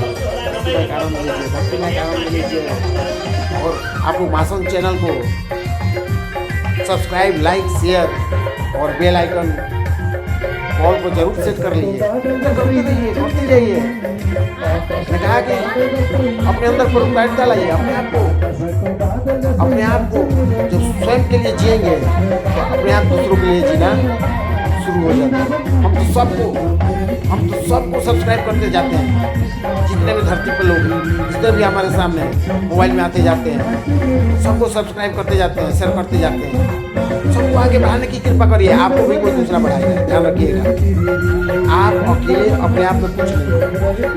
भक्ति का आनंद लीजिए, भक्ति का आनंद लीजिए। और आप लोग मासंग चैनल को सब्सक्राइब, लाइक, शेयर और बेल आइकन कॉल को जरूर सेट कर लीजिए। करते जाइए। मैंने कहा कि अपने अंदर परोपकारिता लाइए, अपने आप को जो स्वयं के लिए जिएंगे तो अपने आप दूसरों के लिए जीना शुरू हो जाता है। हम तो सबको सब्सक्राइब करते जाते हैं, जितने भी धरती पर लोग हैं, जितने भी हमारे सामने मोबाइल में आते जाते हैं, सबको सब्सक्राइब करते जाते हैं, शेयर करते जाते हैं। सबको आगे बढ़ाने की कृपा करिए, आपको भी कोई दूसरा बढ़ाएगा, ध्यान रखिएगा। आप अकेले अपने आप में कुछ नहीं,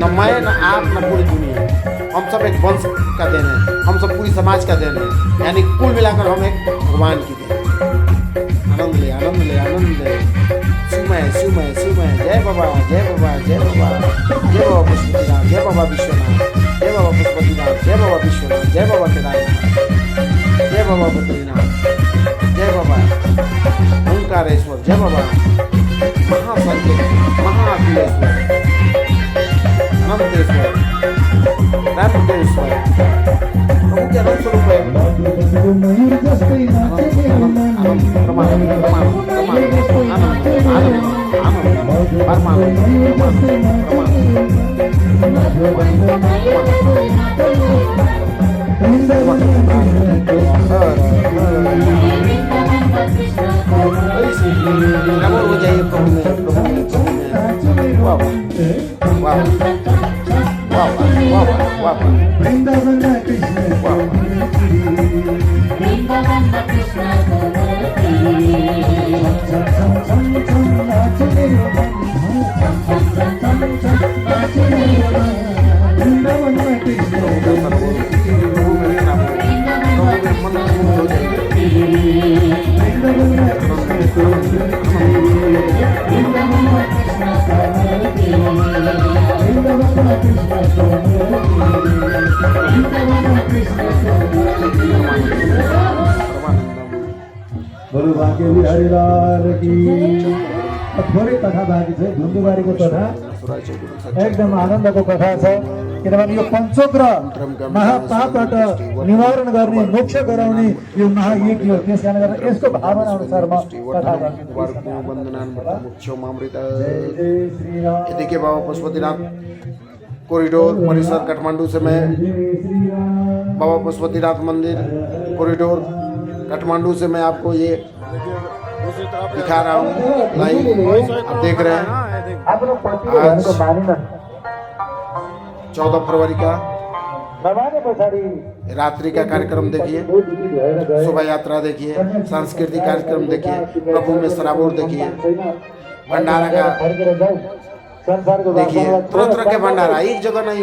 न मैं न आप न पूरी दुनिया, हम सब एक वंश का देन है, हम सब पूरी समाज का देन है, यानी कुल मिलाकर हम एक भगवान की देन। आनंद ले, आनंद ले, आनंद ले। शिवमय शिवमय शिवमय, जय बाबा जय बाबा जय बाबा, जय बाबा पशुपतिनाथ, जय बाबा विश्वनाथ, जय बाबा पशुपतिनाथ, जय बाबा विश्वनाथ, जय बाबा केदारनाथ, जय बाबा बद्रीनाथ, जय बाबा ओंकारेश्वर, जय बाबा महासंकेत, महाअखिलेश्वर, अनंतेश्वर, रामदेश्वर, प्रभु के अनंत स्वरूप है। नमो हो जाइए प्रभु में, प्रभु में, प्रभु में। वाह वाह वाह वाह वाह वाह। वृंदावन कृष्ण बोलो बाके बिहारी लाल की। थोरै कथा बाँकी छ, धुन्धुबारीको कथा एकदम आनन्दको कथा छ, किनभने यो पञ्चोग्रह महापापबाट निवारण गर्ने, मोक्ष गराउने यो महायज्ञ हो। त्यस कारणले गर्दा यसको भावना अनुसार म कथा गर्छु। ये देखिए बाबा पशुपतिनाथ कॉरिडोर परिसर काठमांडू से मैं बाबा पशुपतिनाथ मंदिर कॉरिडोर काठमांडू से मैं आपको ये दिखा रहा हूँ लाइव। आप देख रहे हैं आज 14 फरवरी का रात्रि का कार्यक्रम देखिए, शोभा यात्रा देखिए, सांस्कृतिक कार्यक्रम देखिए, प्रभु में सराबोर देखिए, भंडारा का देखिए, तरह तरह के भंडारा, एक जगह नहीं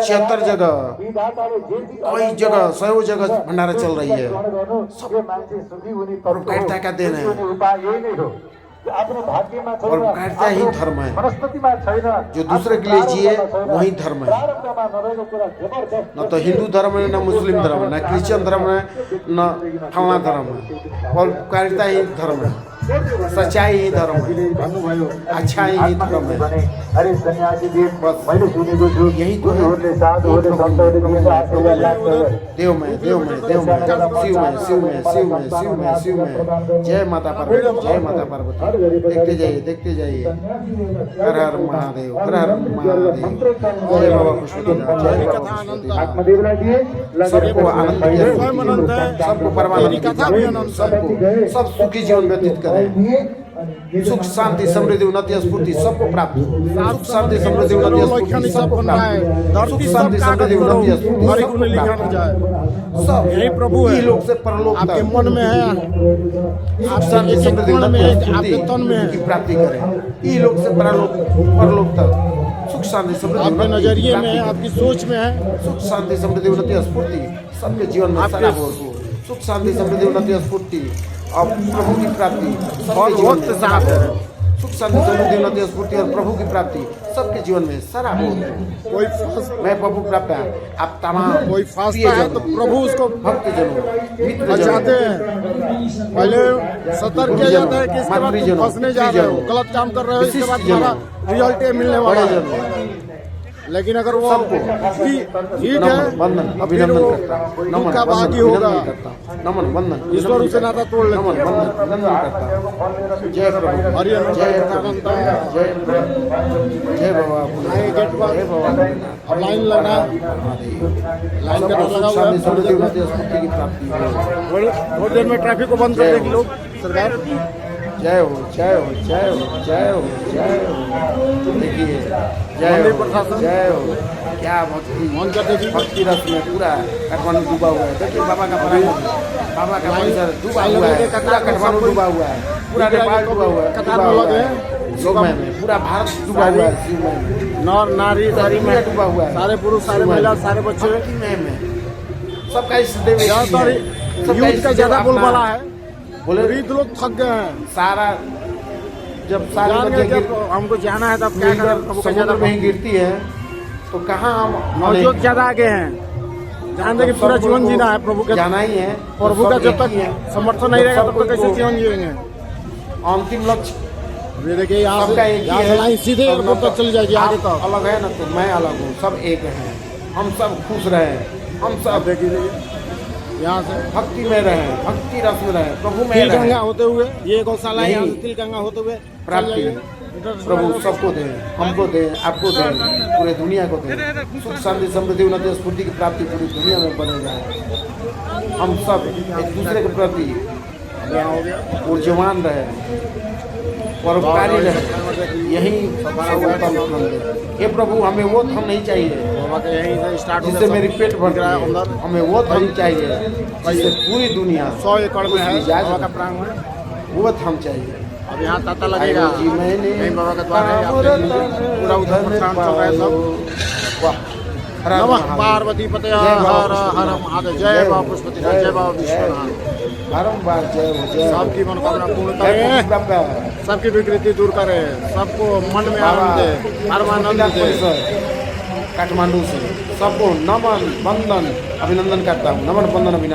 76 जगह, कई जगह 100 जगह भंडारा चल रही है। सब कैटता का देन है और कैटता ही धर्म है। जो दूसरे के लिए जिए वही धर्म है। न तो हिंदू धर्म है, न मुस्लिम धर्म है, न क्रिश्चियन धर्म है, न फलाना धर्म है, और कैटता ही धर्म है, सच्चाई ही धर्म है, अच्छा ही धर्म है। यही तो देव में देव में देव में, शिव में शिव में शिव में शिव में शिव में। जय माता पार्वती, जय माता पार्वती। देखते जाइए, देखते जाइए। हर हर महादेव, हर हर महादेव। जय बाबा पशुपतिनाथ, जय बाबा पशुपतिनाथ। सबको आनंद दिया, सबको परमानंद, सबको सब सुखी जीवन व्यतीत करें। सुख शांति समृद्धि उन्नति स्फूर्ति सबको प्राप्त हो। सुख शांति समृद्धि उन्नति स्फूर्ति सबको प्राप्त हो। सुख शांति समृद्धि उन्नति स्फूर्ति सबको प्राप्त हो। सब यही प्रभु है, लोक से परलोक तक आपके मन में है। सुख शांति समृद्धि उन्नति स्फूर्ति की प्राप्ति करें। ई लोक से परलोक तक सुख शांति समृद्धि आपके नजरिए में, आपकी सोच में है। सुख शांति समृद्धि उन्नति स्फूर्ति सबके जीवन में सारा हो। सुख शांति समृद्धि उन्नति स्फूर्ति और प्रभु की प्राप्ति सबके वक्त साथ है। सुख शांति समृद्धि उन्नति स्फूर्ति और प्रभु की प्राप्ति सबके जीवन में सारा हो। कोई मैं प्रभु प्राप्त है, आप तमाम कोई फासता है तो प्रभु उसको भक्त जनों मित्र जाते हैं। पहले सतर्क किया जाता है कि इसके बाद फंसने जा रहे हो, गलत काम कर रहे हो, इसके बाद हमारा रिजल्ट मिलने वाला है। लेकिन अगर वो ठीक है, अभिनंदन करता, नमन का भागी होगा, नमन वंदन, ईश्वर उसे नाता तोड़ ले, नमन वंदन करता। जय प्रभु, हरि जय अनंत, जय जय बाबा, जय बाबा। अब लाइन लगा, लाइन का लगा हुआ है। समृद्धि उन्नति स्फूर्ति की प्राप्ति। थोड़ी देर में ट्रैफिक को बंद कर देंगे लोग सरकार। जय हो जय हो जय हो जय हो जय हो। देखिए जय मंदिर हो प्रशासन। जय हो। क्या भक्ति भक्ति रस में पूरा काठमांडू डूबा हुआ है। देखिए बाबा का परिसर डूबा हुआ है, पूरा काठमांडू डूबा हुआ है, पूरा नेपाल डूबा हुआ है, कतार डूबा में हुआ लगे है हैं। शिवमय में, पूरा भारत डूबा हुआ है शिवमय में, नर नारी सारी दुनिया डूबा हुआ है, सारे पुरुष सारे शिवमय महिला में, सारे बच्चे भक्तिमय में सबका इस देव ज्यादातर यूथ का ज्यादा बोलबाला है। बोले वृद्ध लोग थक गए हैं। सारा जब सारे जान बच्चे गए जब हमको जाना है तब क्या करें, प्रभु का समुद्र ज्यादा में ही गिरती है तो कहाँ हम नवयुवक ज्यादा आगे हैं। जानते कि पूरा जीवन जीना है प्रभु के, जाना ही है। प्रभु का सब जब एक ही है। तक समर्थन नहीं रहेगा तब तक कैसे जीवन जिएंगे। अंतिम लक्ष्य ये देखिए यहाँ सबका से एक ही यहाँ से है। लाइन सीधे एयरपोर्ट तक चली जाएगी आगे आप तक। अलग है ना तो मैं अलग हूँ, सब एक हैं। हम सब खुश रहे, हम सब देखिए यहाँ से भक्ति में रहे, भक्ति रस में रहे, प्रभु में तिल गंगा रहे। होते हुए ये गौशाला है, यहाँ से यही तिल गंगा होते हुए प्राप्ति प्रभु सबको दे, हमको दे, आपको दे, पूरे दुनिया को दे। सुख शांति समृद्धि उन्नति स्फूर्ति की प्राप्ति पूरी दुनिया में बने जाए। हम सब एक दूसरे के प्रति यहाँ हो गया। ऊर्जवान रहे, परोपकारी रहे, यही सर्वोत्तम धर्म है। हे प्रभु हमें वो धर्म नहीं चाहिए बाबा के यहीं से स्टार्ट जिससे मेरी पेट भर रहा है अंदर। हमें वो धर्म चाहिए जिससे पूरी दुनिया 100 एकड़ में है जाए बाबा का प्रांग में। वो धर्म चाहिए। अब यहाँ ताता लगेगा जी मैंने यहीं बाबा का द्वार है। आप देख लीजिए पूरा उधर प्रशांत चल रहा है सब। वाह हर हर नमः महादेव। पार्वती पते जय हर बाबा हर पुष्पति। महादेव। जय बाबा पुष्पतिनाथ, जय बाबा विश्वनाथ। बारंबार जय हो जय हो। सबकी मनोकामना पूर्ण जय करें, बाबा। सबकी विकृति दूर करे, सबको मन में बाबा आनंद दे, परमानंद दे। काठमांडू से सबको नमन वंदन अभिनंदन करता हूँ। नमन वंदन अभिनंदन।